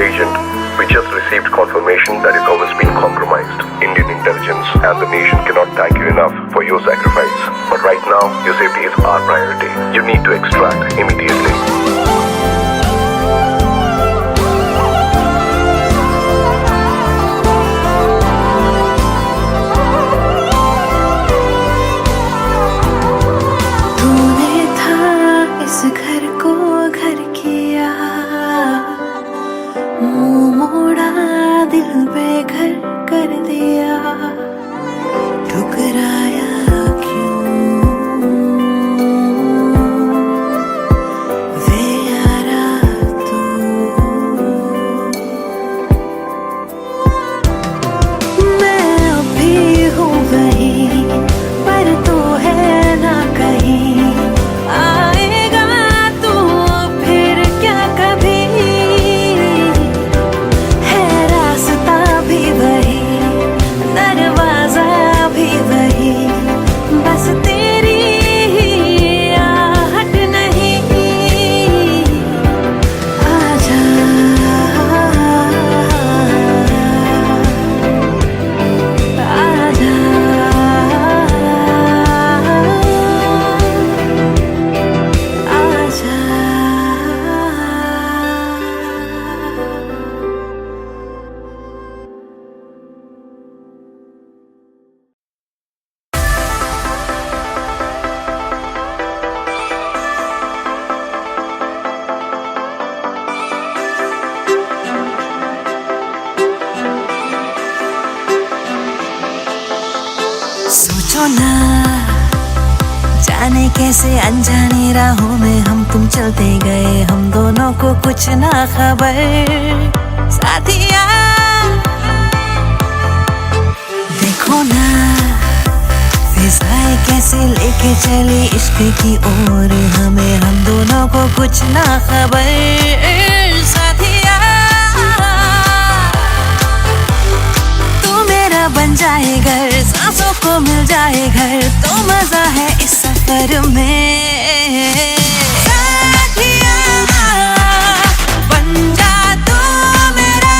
C: Agent, we just received confirmation that his home has been compromised. Indian intelligence and the nation cannot thank you enough for your sacrifice. But right now, your safety is our priority. You need to extract immediately.
B: तूने था इस घर को घर किया, मुंह मोड़ा दिल बेघर कर दिया, ठुकराया क्यों वे यारा तू। मैं अभी हूँ वही पर तू है ना कहीं, आएगा तू फिर क्या कभी, है रास्ता भी वही दरवाजा भी वही, बस तेरी ही आहट नहीं। आजा आजा आजा। सोचो ना जाने कैसे अनजानी राहों में हम तुम चलते गए, हम दोनों को कुछ ना खबर। साथिया देखो ना फिजाएं कैसे लेके चली इश्क की ओर हमें, हम दोनों को कुछ ना खबर। साथिया तू मेरा बन जाए घर, सांसों को मिल जाए घर, तो मजा है इस सफर में। साथिया बन जा तू मेरा,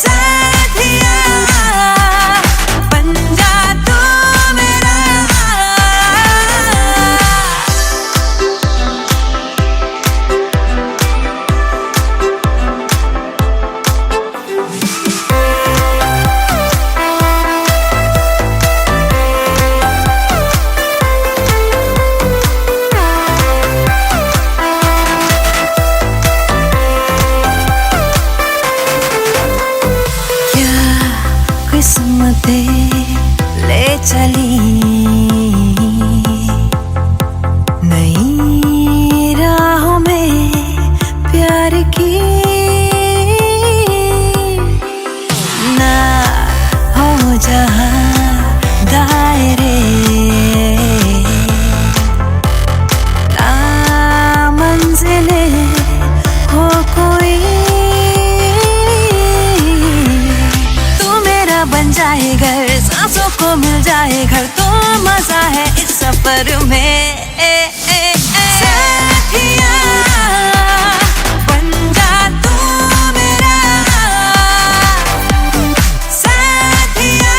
B: साथिया बन जा तू मेरा। सफर में साथिया बन जा तू मेरा साथिया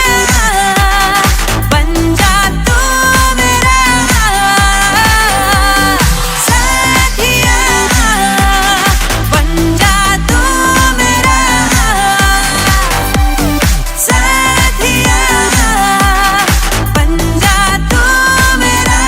B: बन जा तू मेरा साथिया बन जा तू मेरा साथिया बन जा तू मेरा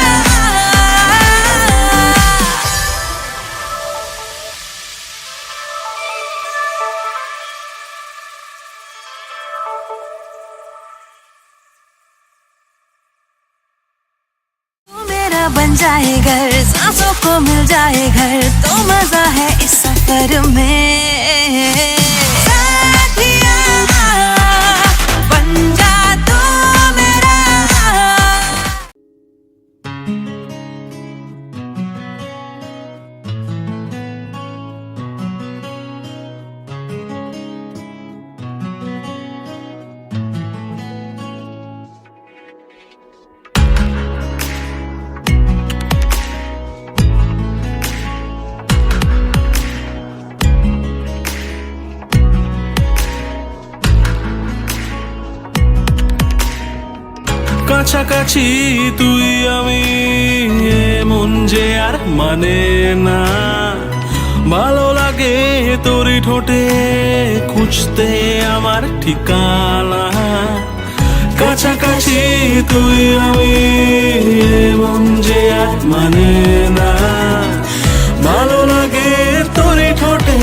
B: तू मेरा बन जाए घर सांसों को मिल जाए घर तो मजा है इस सफर में साथिया बन जा तू मेरा
E: কাছাকাছি তুই আমি মন যে আর মানে না ভালো লাগে তোরই ঠোঁটে খুঁজতে আমার ঠিকানা কাছাকাছি তুই আমি মন যে আর মানে না ভালো লাগে তোরই ঠোঁটে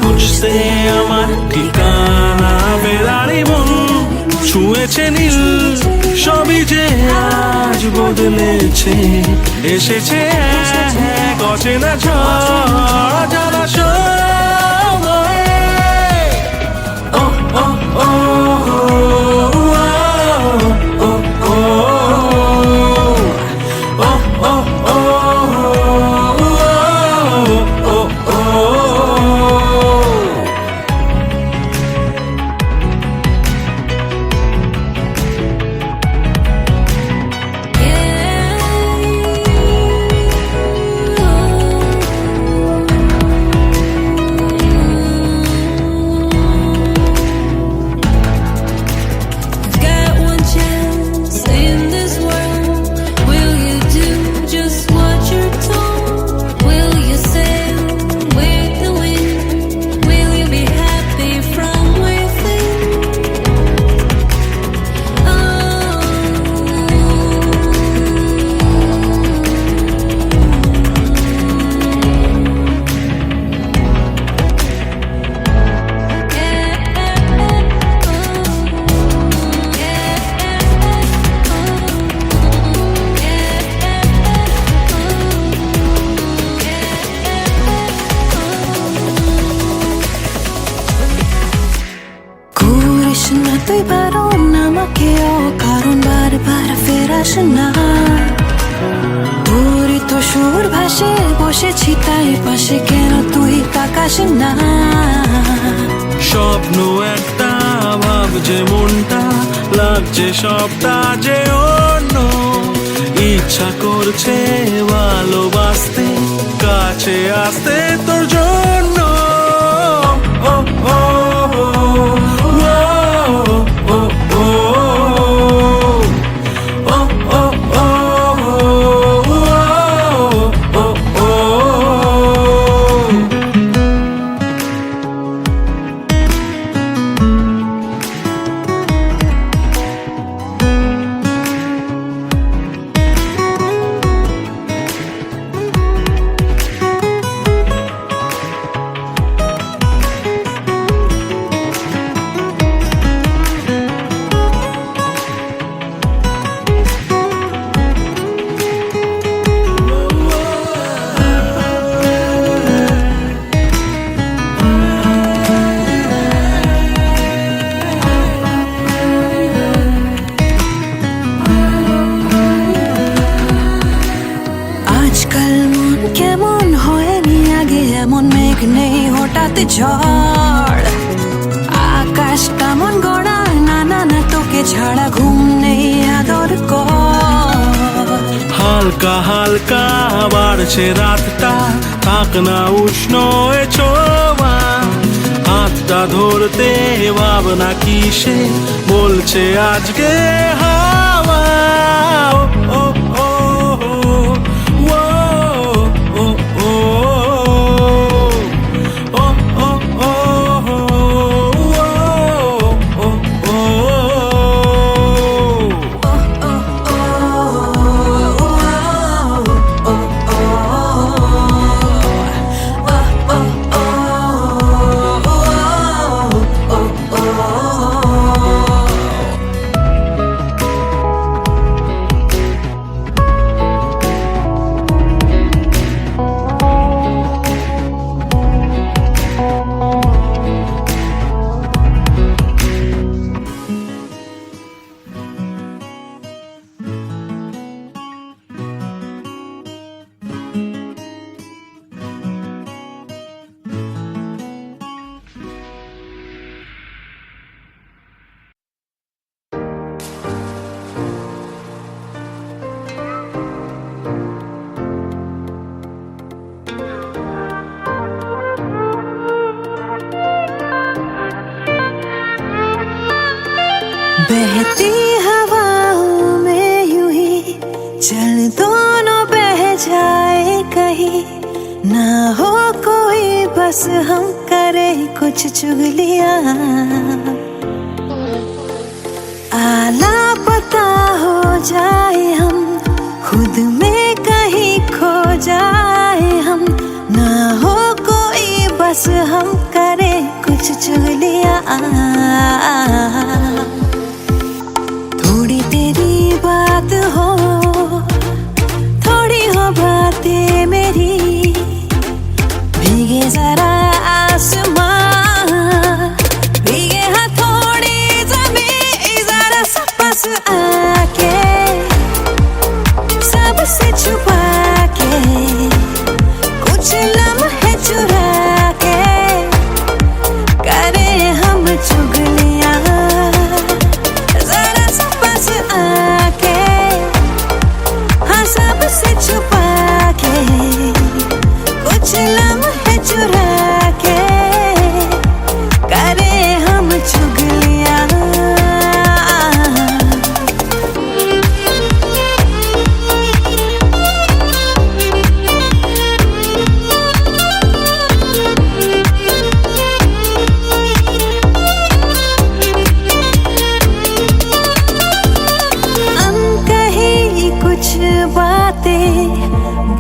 E: খুঁজতে আমার ঠিকানা বেড়ারি মন ছুঁয়েছে নীল সবই যে আজ বদলেছে এসেছে এক অচেনা ঝড় জলাশয় ও ও ও তুই বারণ আমাকেও কারণ বারবার ফেরাস না তোরই তো সুর ভাসে বসেছি তাই পাশে কেন তুই তাকাস না স্বপ্ন একটা ভাবছে মনটা লাগছে সবটা যে অন্য ইচ্ছা করছে ভালোবাসতে কাছে আসতে তোর জন্য ও ও
B: হঠাৎ ঝড় আকাশ কেমন গড়া না না না তোকে ছাড়া ঘুম নেই আদর কর
F: হালকা হালকা বাড়ছে রাতটা, থাক না উষ্ণ এ ছোঁয়া। হাতটা ধরতে ভাবনা কিসে বলছে আজকে হাওয়া। ও ও ও ও ও ও ও
B: बहती हवाओं में यूं ही चल दोनों बह जाए कहीं, ना हो कोई बस हम करे कुछ चुगलियां। आला पता हो जाए हम, खुद में कहीं खो जाए हम, ना हो कोई बस हम करे कुछ चुगलियां। थोड़ी तेरी बात हो, थोड़ी हो बातें मेरी, भीगे जरा आसमां, भीगे हाँ थोड़ी ज़मीं, जरा सा पास आके सबसे छुपा के कुछ लम्हे चुरा के करे हम चुगलियां। आके हाँ सबसे छुपा के कुछ लम्हे चुरा के करे हम चुगलियां।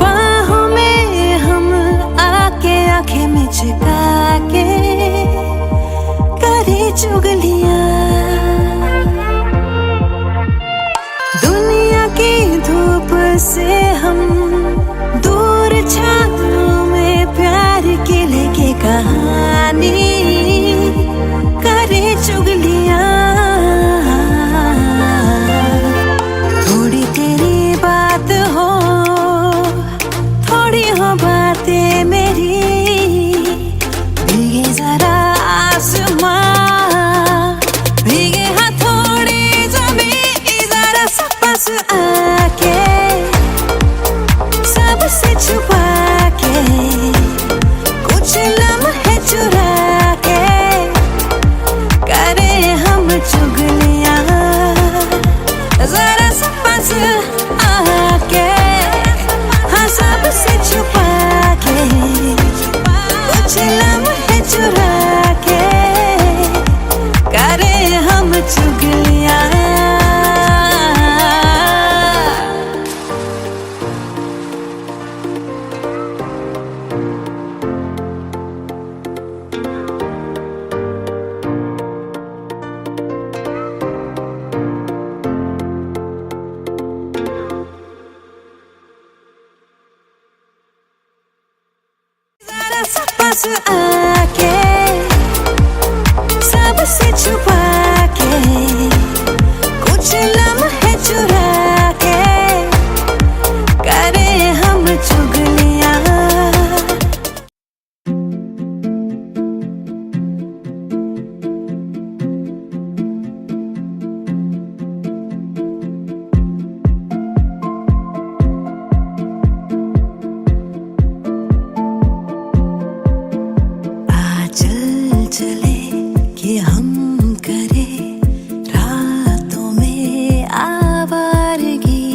B: बाहों में हम आके आंखें मिचका के करे चुगलियां। दुनिया की धूप से हम दूर छाँव में प्यार की लेके कहानी करे चुगलियां। थोड़ी तेरी बात हो, थोड़ी हो बातें मेरी, भीगे जरा आसमां, भीगे हाँ थोड़ी ज़मीं, जरा सा पास आके सबसे छुपा के कुछ लम्हे चुरा के करे हम चुगलियां। जरा सा पास आके हाँ सबसे छुपा के कुछ लम्हे चुरा के करे हम चुगलियां। पास आके सबसे छुपा के कुछ लम्हे चुरा के करे हम चुगलियां। चले कि हम करे रातों में आवारगी,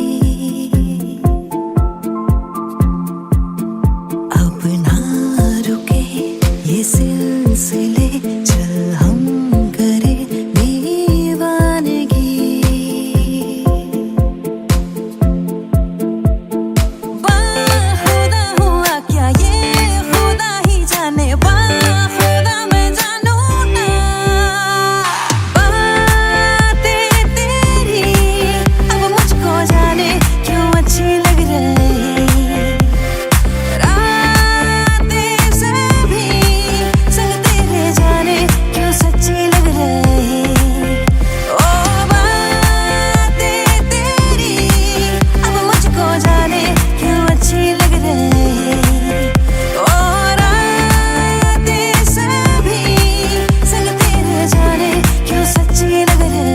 B: अब ना रुके ये सिलसिले, चल हम करे दीवानगी। बाखुदा हुआ क्या ये खुदा ही जाने, बाखुदा मैं जानू ना। बातें तेरी अब मुझको जाने क्यों अच्छी लग रही, रातें सभी संग तेरे जाने क्यों सच्ची लग रही। ओ बातें तेरी अब मुझको जाने क्यों अच्छी लग रही, और रातें सभी संग तेरे जाने क्यों सच्ची लग रही।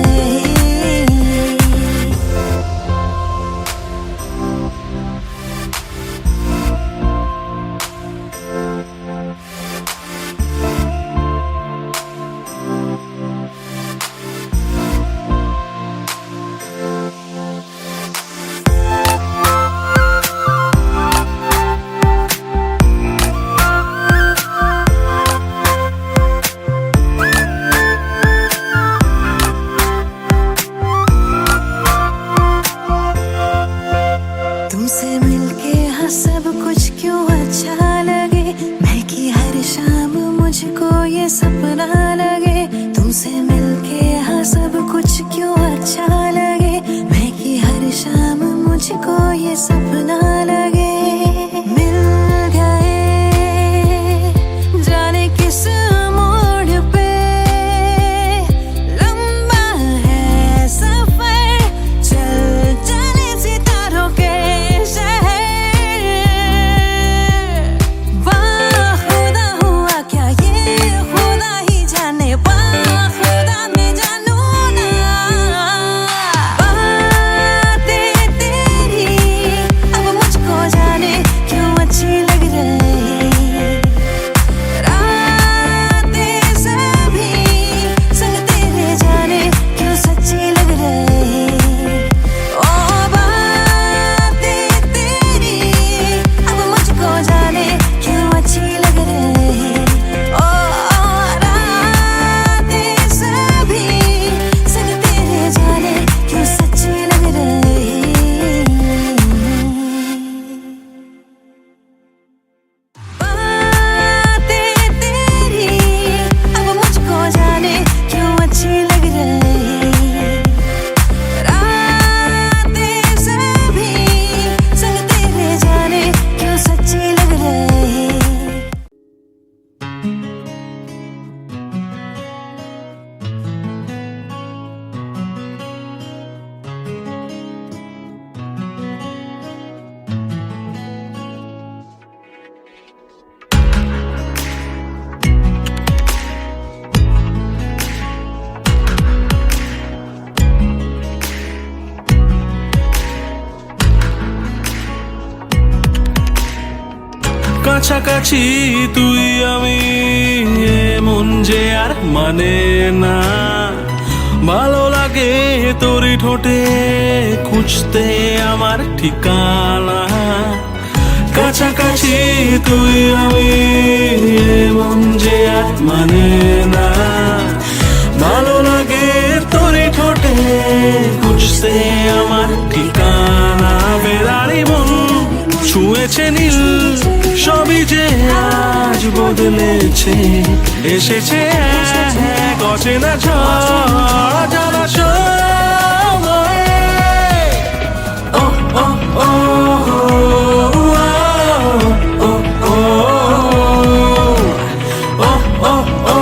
B: तुमसे मिलके हाँ सब कुछ क्यों अच्छा लगे, मैं की हर शाम मुझको ये सपना लगे। तुमसे मिलके हाँ सब कुछ क्यों अच्छा लगे, मैं की हर शाम मुझको ये सपना लगे। मिल गए जाने किस मोड़ पे, लंबा है सफर, चल चले सितारों के शहर। बाखुदा हुआ क्या ये खुदा ही जाने, बाखुदा मैं जानू ना। बातें तेरी अब मुझको जाने क्यों अच्छी लग रही, रातें सभी संग तेरे जाने क्यों सच्ची लग रही। ओ बातें तेरी अब मुझको जाने क्यों अच्छी लग रही, ओ रातें सभी संग तेरे जाने क्यों सच्ची लग रही। बातें तेरी अब मुझको जाने क्यों अच्छी लग रही, रातें सभी संग तेरे जाने क्यों सच्ची लग रही।
F: কাছাকাছি তুই আমি মন যে আর মানে না, ভালো লাগে তোরই ঠোঁটে খুঁজতে আমার ঠিকানা। কাছাকাছি তুই আমি মন যে আর মানে না, ভালো লাগে তোরই ঠোঁটে খুঁজতে আমার ঠিকানা। বেড়ারি মন ছুঁয়েছে নীল, সবই যে আজ বদলেছে, এসেছে এক অচেনা ঝড় জলাশয়। ও ও ও ও ও ও ও ও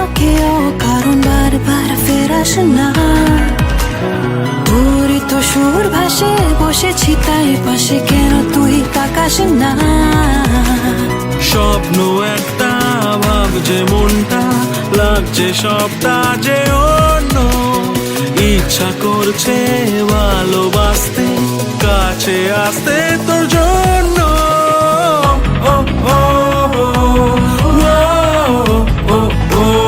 E: তোমাকে অকারণ বারবার ফেরাস না তোরই তো সুর ভাসে বসেছি তাই পাশে কেন তুই তাকাস না
F: স্বপ্ন একটা ভাবছে মনটা লাগছে সবটা যে অন্য ইচ্ছা করছে ভালোবাসতে কাছে আসতে তোর জন্য ও ও ও ও ও ও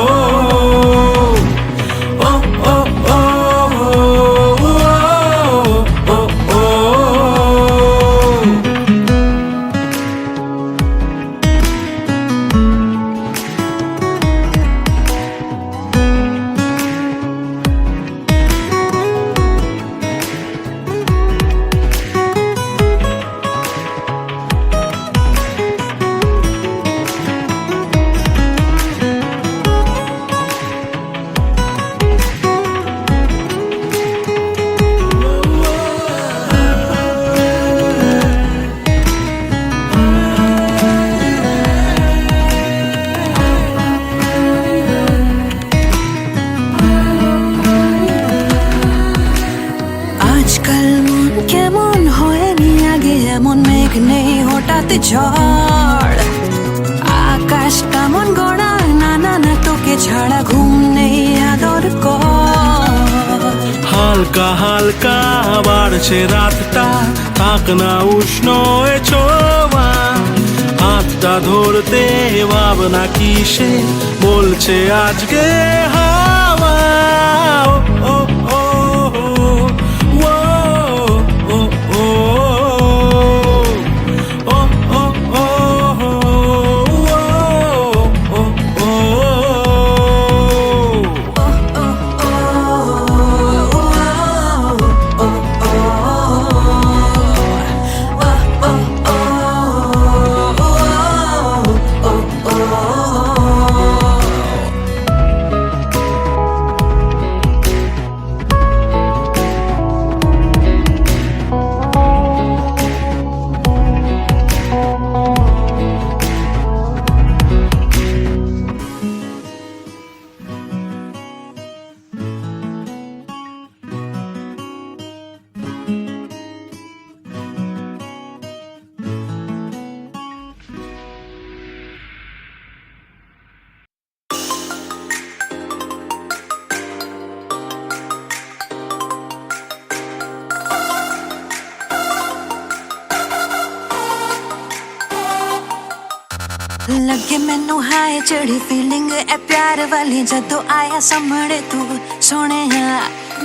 E: আজকাল মন কেমন হয়নি আগে এমন মেঘ নেই হঠাৎ ঝড় আকাশ কেমন গড়া না না না তোকে ছাড়া ঘুম নেই আদর কর
F: হালকা হালকা বাড়ছে রাতটা থাক না উষ্ণ এ ছোঁয়া হাতটা ধরতে ভাবনা কিসে বলছে আজকে হাওয়া ও ও ও ও ও ও ও
E: ਲੱਗੇ ਮੈਨੂੰ ਹਾਏ ਚੜੀ ਫੀਲਿੰਗ ਐ ਪਿਆਰ ਵਾਲੀ ਜਦੋਂ ਆਇਆ ਸਾਹਮਣੇ ਤੂੰ ਸੋਹਣਿਆ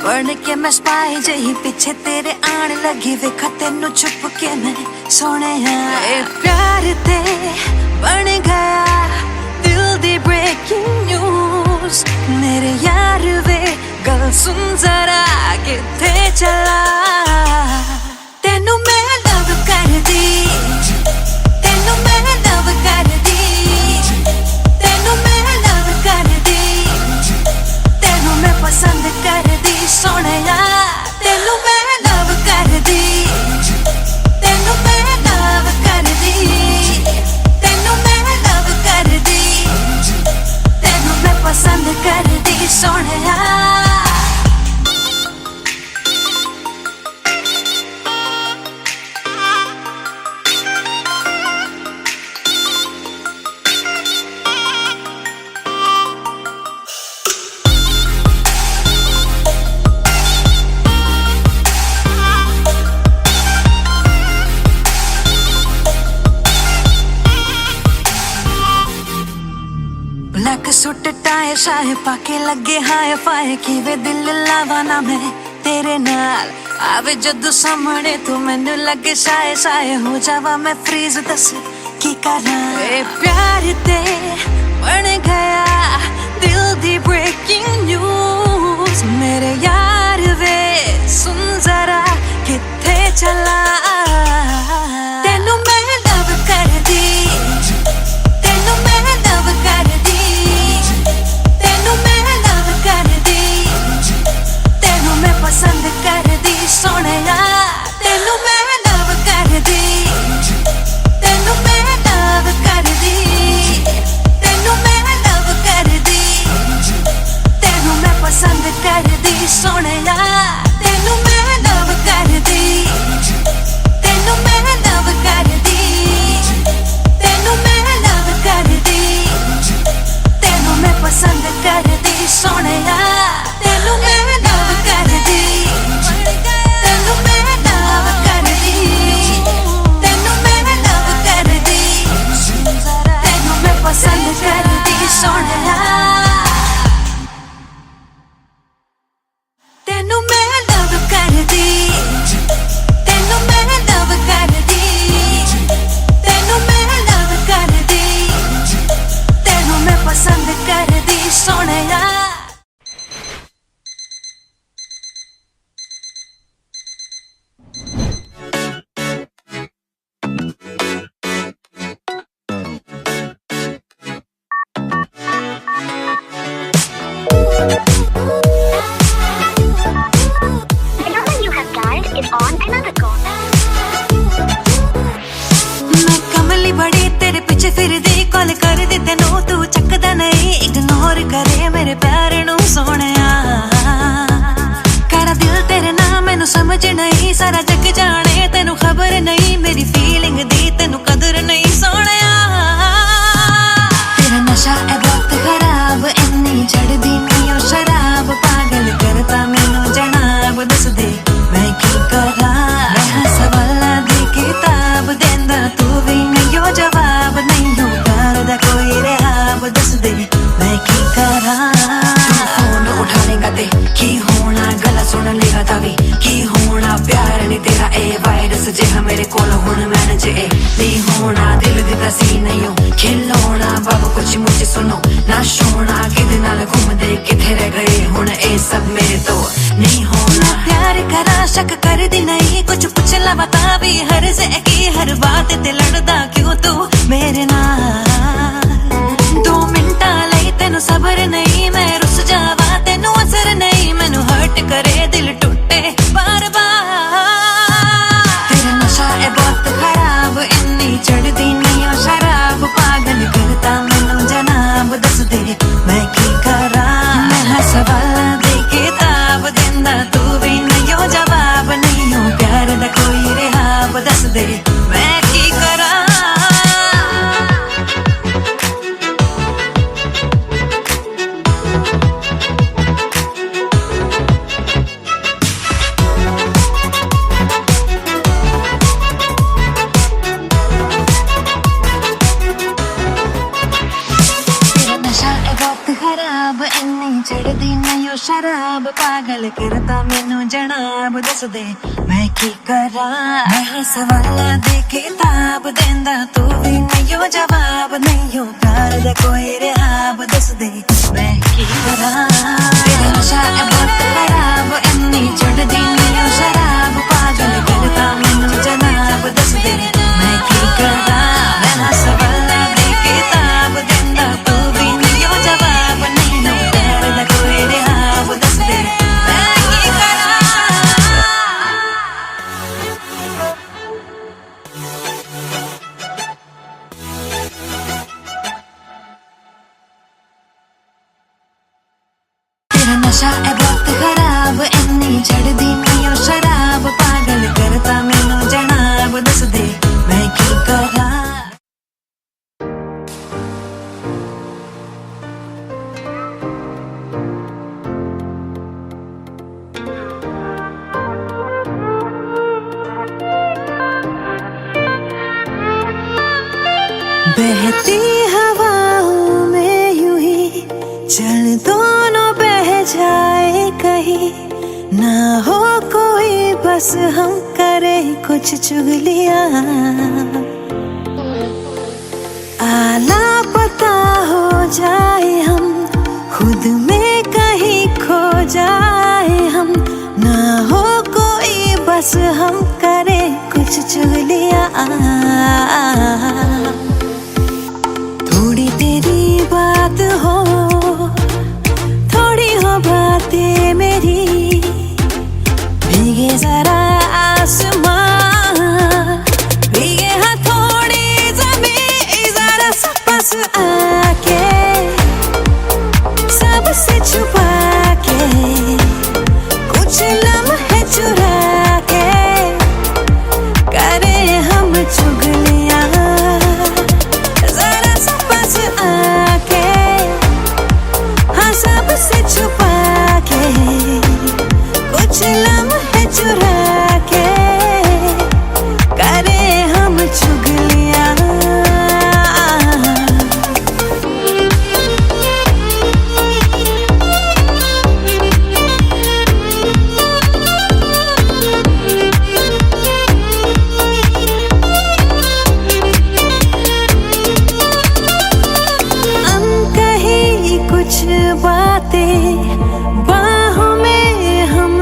E: ਬਣ ਕੇ ਮੈਂ ਸਪਾਈ ਜਹੀ ਪਿੱਛੇ ਤੇਰੇ ਆਣ ਲੱਗੀ ਵੇਖਾ ਤੈਨੂੰ ਛੁਪ ਕੇ ਮੈਂ ਸੋਹਣਿਆ ਇਹ ਪਿਆਰ ਤੇ ਬਣ ਗਿਆ ਦਿਲ ਦੀ ਬ੍ਰੇਕਿੰਗ ਨਿਊਜ਼ ਮੇਰੇ ਯਾਰ ਵੇ ਗੱਲ ਸੁਣ ਜ਼ਰਾ ਕਿੱਥੇ ਚਲਾ ਤੈਨੂੰ ਮੈਂ ਲਵ ਕਰਦੀ ਤੈਨੂੰ ਮੈਂ ਲਵ ਕਰਦੀ ਤੈਨੂੰ ਮੈਂ ਲਵ ਕਰਦੀ ਤੈਨੂੰ ਮੈਂ ਪਸੰਦ ਕਰਦੀ ਸੋਹਣਿਆ ਤੈਨੂੰ ਮੈਂ ਲਵ ਕਰਦੀ ਤੈਨੂੰ ਮੈਂ ਲਵ ਕਰਦੀ ਤੈਨੂੰ ਮੈਂ ਲਵ ਕਰਦੀ ਤੈਨੂੰ ਮੈਂ ਪਸੰਦ ਕਰਦੀ ਸੋਹਣਿਆ ब्लैक सूट टाए शाए पाके लगे हाय फाय किवे दिल लावा ना मैं तेरे नाल आवे जदों सामने तू मैनू लगे शाए शाए हो जावा मैं फ्रीज दस की करा ए प्यार ते बन गया दिल दी ब्रेकिंग न्यूज मेरे यार वे सुन जरा किथे चला तेनू मैं लव करदी तेनू मैं लव करदी पसंद कर दी सोहणिया तेनू मैं लव कर दी तेनू मैं लव कर दी तेनू मैं लव करदी सोहणिया तेनू मैं लव करदी तेनू मैं लव करदी तेनू मैं लव करदी तेनू मैं पसंद करदी सोहणिया तेनू मैं लव करदी तेनू मैं लव करदी तेनू मैं लव करदी तेनू मैं पसंद करदी सोहणिया
D: The number you have dialed is on another call.
E: मैं कमली बड़ी तेरे पीछे फिरदी कॉल कर दी तेनू तू चकदा नहीं इग्नोर करे मेरे प्यार नू सोहणिया करा दिल तेरे नाम मैनू समझ नहीं सारा जग जाने तेनू खबर नहीं मेरी फीलिंग दी तेनू कदर नहीं सोहणिया तेरा नशा है बहुत खराब इन्नी चढ़दी नहीं ओ शराब पागल करता मैनू जनाब दस दे मैं की करा मैं सवाला दी किताब देंदा तू भी नहीं ओ जवाब नहीं हो प्यार दा कोई रहाब दस दे मैं की करा फोन उठा लेगा ते की होना गला सुन लेगा तभी की होना प्यार नहीं तेरा ए वायरस जे मेरे कोल हुण मैनेज ए नहीं होना दिल दी तसी नहीं हो खिलौना बाबू कुछ मुझे सुनो ना सोना किदे नाल घूमदे किथे रह गए हुण ए सब मेरे तो नहीं होना प्यार करा शक कर दी नहीं कुछ पूछ ला बता भी हर से की हर बात ते लड़दा क्यों तू मेरे नाल 2 मिनटां लई तेनू सबर नहीं मैं रुस जावा तेनू असर नहीं मैनू हर्ट करे दिल टूटे बार बार तेरा नशा है बहुत खराब इन्नी चढ़दी नहीं ओ शराब पागल करता मैनू जनाब दस दे मैं की करा मैं सवाल दे किताब देंदा तू भी नहीं ओ जवाब नहीं हो प्यार दा कोई रहाब दस दे मैं की करा नशा है बहुत खराब इन्नी चढ़दी नहीं ओ शराब पागल करता मैनू जनाब दस दे मैं की करा मैं सवाल दे किताब देंदा तू भी नहीं ओ जवाब नहीं हो प्यार दा कोई रहाब दस दे मैं की करा तेरा नशा है बहुत खराब इन्नी चढ़दी नहीं ओ शराब पागल करता मैनू जनाब दस दे मैं की करा मैं सवाल दे किताब देंदा तू भी नहीं ओ जवाब नहीं हो प्यार दा कोई रहाब दस दे मैं की करा तेरा नशा है बहुत खराब इन्नी चढ़दी नहीं ओ शराब पागल करता मैनू जनाब दस दे मैं की करा बहती हवाओं में यूं ही चल दोनों बह जाए कहीं ना हो कोई बस हम करे कुछ चुगलियां आला पता हो जाए हम खुद में कहीं खो जाए हम ना हो कोई बस हम करे कुछ चुगलियां थोड़ी तेरी बात हो थोड़ी हो बातें मेरी भीगे जरा आसमां भीगे हाँ थोड़ी ज़मीं जरा सा पास आके सबसे छुपा के कुछ लम्हे चुरा के करे हम चुगलियां जरा सा पास आके बातें, बाहों में हम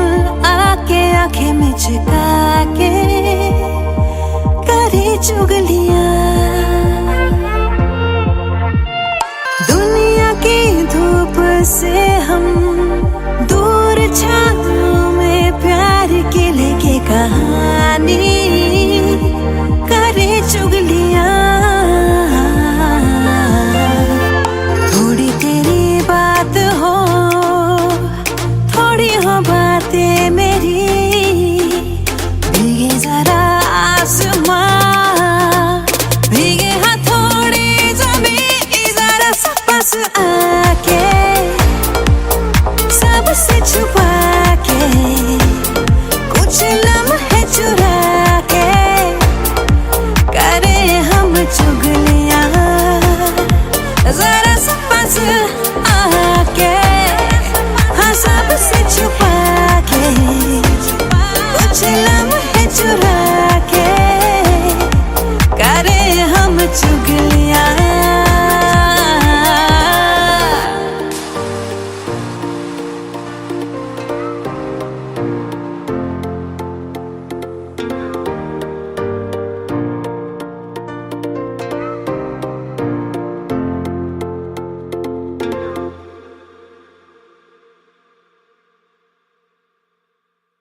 E: आके आंखें मिचका के करे चुगलियां। दुनिया की धूप से हम दूर छाँव में प्यार की लेके कहानी करे चुगलियां। थोड़ी तेरी बात हो, थोड़ी हो बातें मेरी, भीगे जरा आसमां, भीगे हाँ थोड़ी ज़मीं, जरा सा पास आके सबसे छुपा के कुछ लम्हे चुरा के करे हम चुगलियां। जरा सा पास आके हाँ सबसे छुपा के कुछ लम्हे चुरा के करे हम चुगलियां।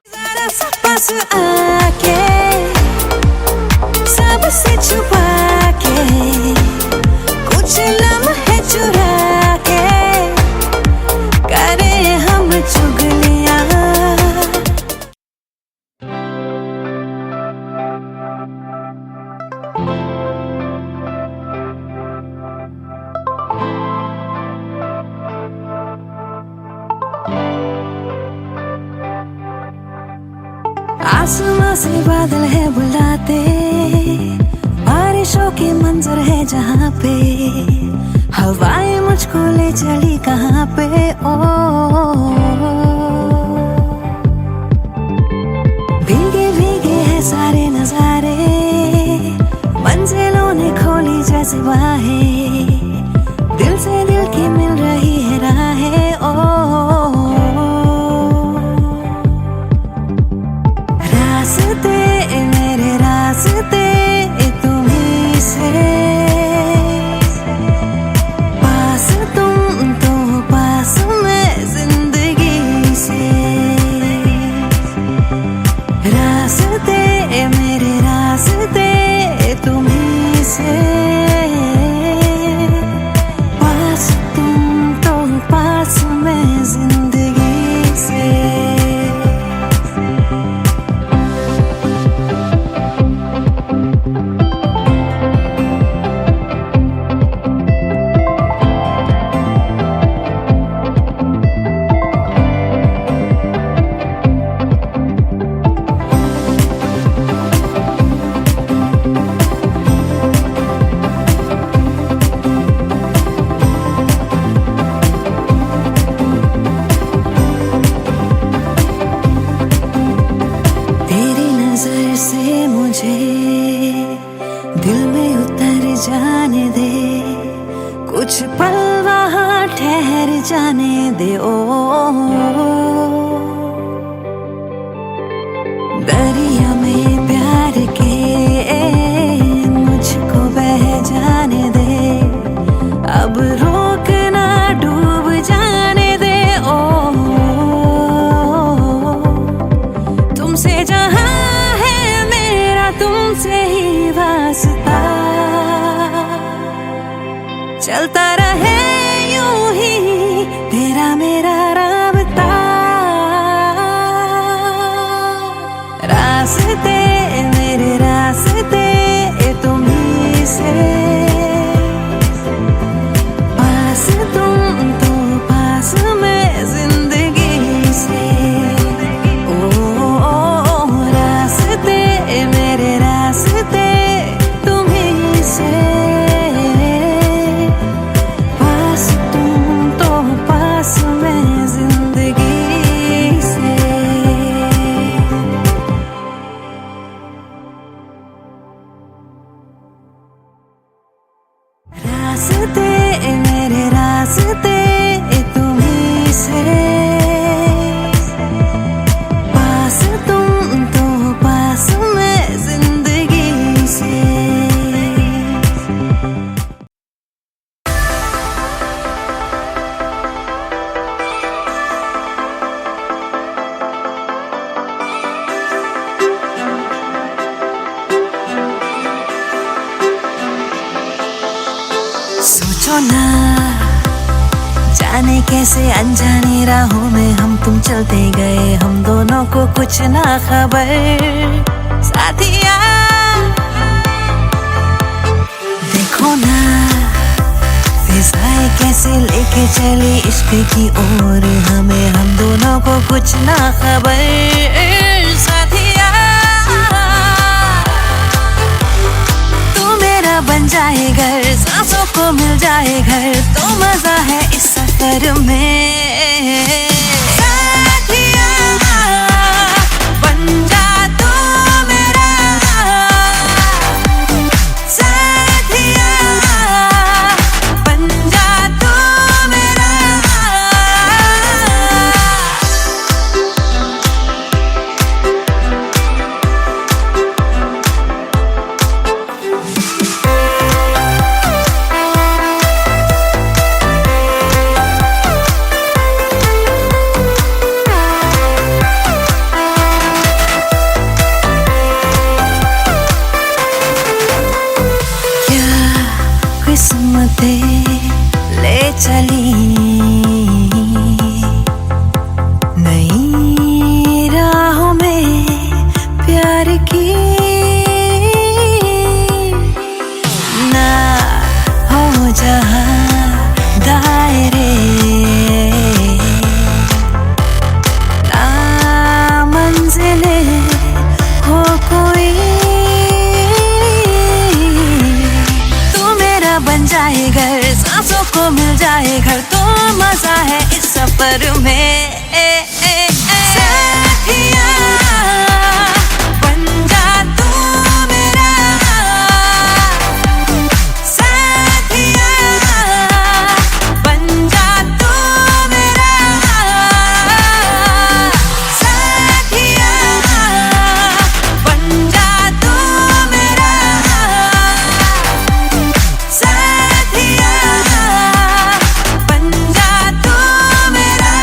E: जरा सा पास आके सबसे छुपा के कुछ लम्हे चुरा के करे हम चुगलियां। आसमां से बादल है बुलाते, बारिशों के मंजर है जहाँ पे, हवाएं मुझको ले चली कहाँ पे। ओ भीगे भीगे है सारे नजारे, मंजिलों ने खोली जैसे बाहें, दिल से दिल की मिल रही है राहें। ओ रास्ते मेरे रास्ते तुम्हीं से, पास तुम तो पास मैं जिंदगी से। रास्ते मेरे रास्ते तुम्हीं से, पास तुम तो पास मैं जिंदगी से। से मुझे दिल में उतर जाने दे, कुछ पल वहाँ ठहर जाने दे। ओ दरिया में प्यार के मुझको बह जाने दे, अब रोक ना डूब जाने दे। ओ तुमसे जहाँ तुमसे ही वास्ता, चलता रहे यूं ही तेरा मेरा राबता। जाने कैसे अनजाने राहों में हम तुम चलते गए, हम दोनों को कुछ ना खबर। साथिया देखो ना फिजाएं कैसे लेके चली इश्क की ओर हमें, हम दोनों को कुछ ना खबर। साथिया तू मेरा बन जाए घर, सांसों को मिल जाए घर, तो मजा है इस सफर में। साथिया बन जा तू मेरा, साथिया बन जा तू मेरा। किस्मतें ले चली नई राहों में प्यार की, ना हो जहां दायरे, ना मंजिले हो कोई, बन जाए घर, सांसों को मिल जाए घर, तो मजा है इस सफर में। साथिया बन जा तू मेरा, साथिया बन जा तू मेरा, साथिया बन जा तू मेरा, साथिया बन जा तू मेरा।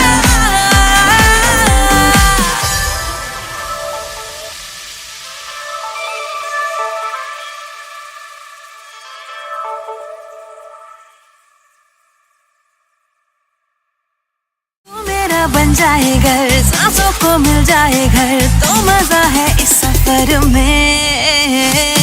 E: तू मेरा बन जाए घर, सांसों को मिल जाए घर, तो मजा है इस सफर में।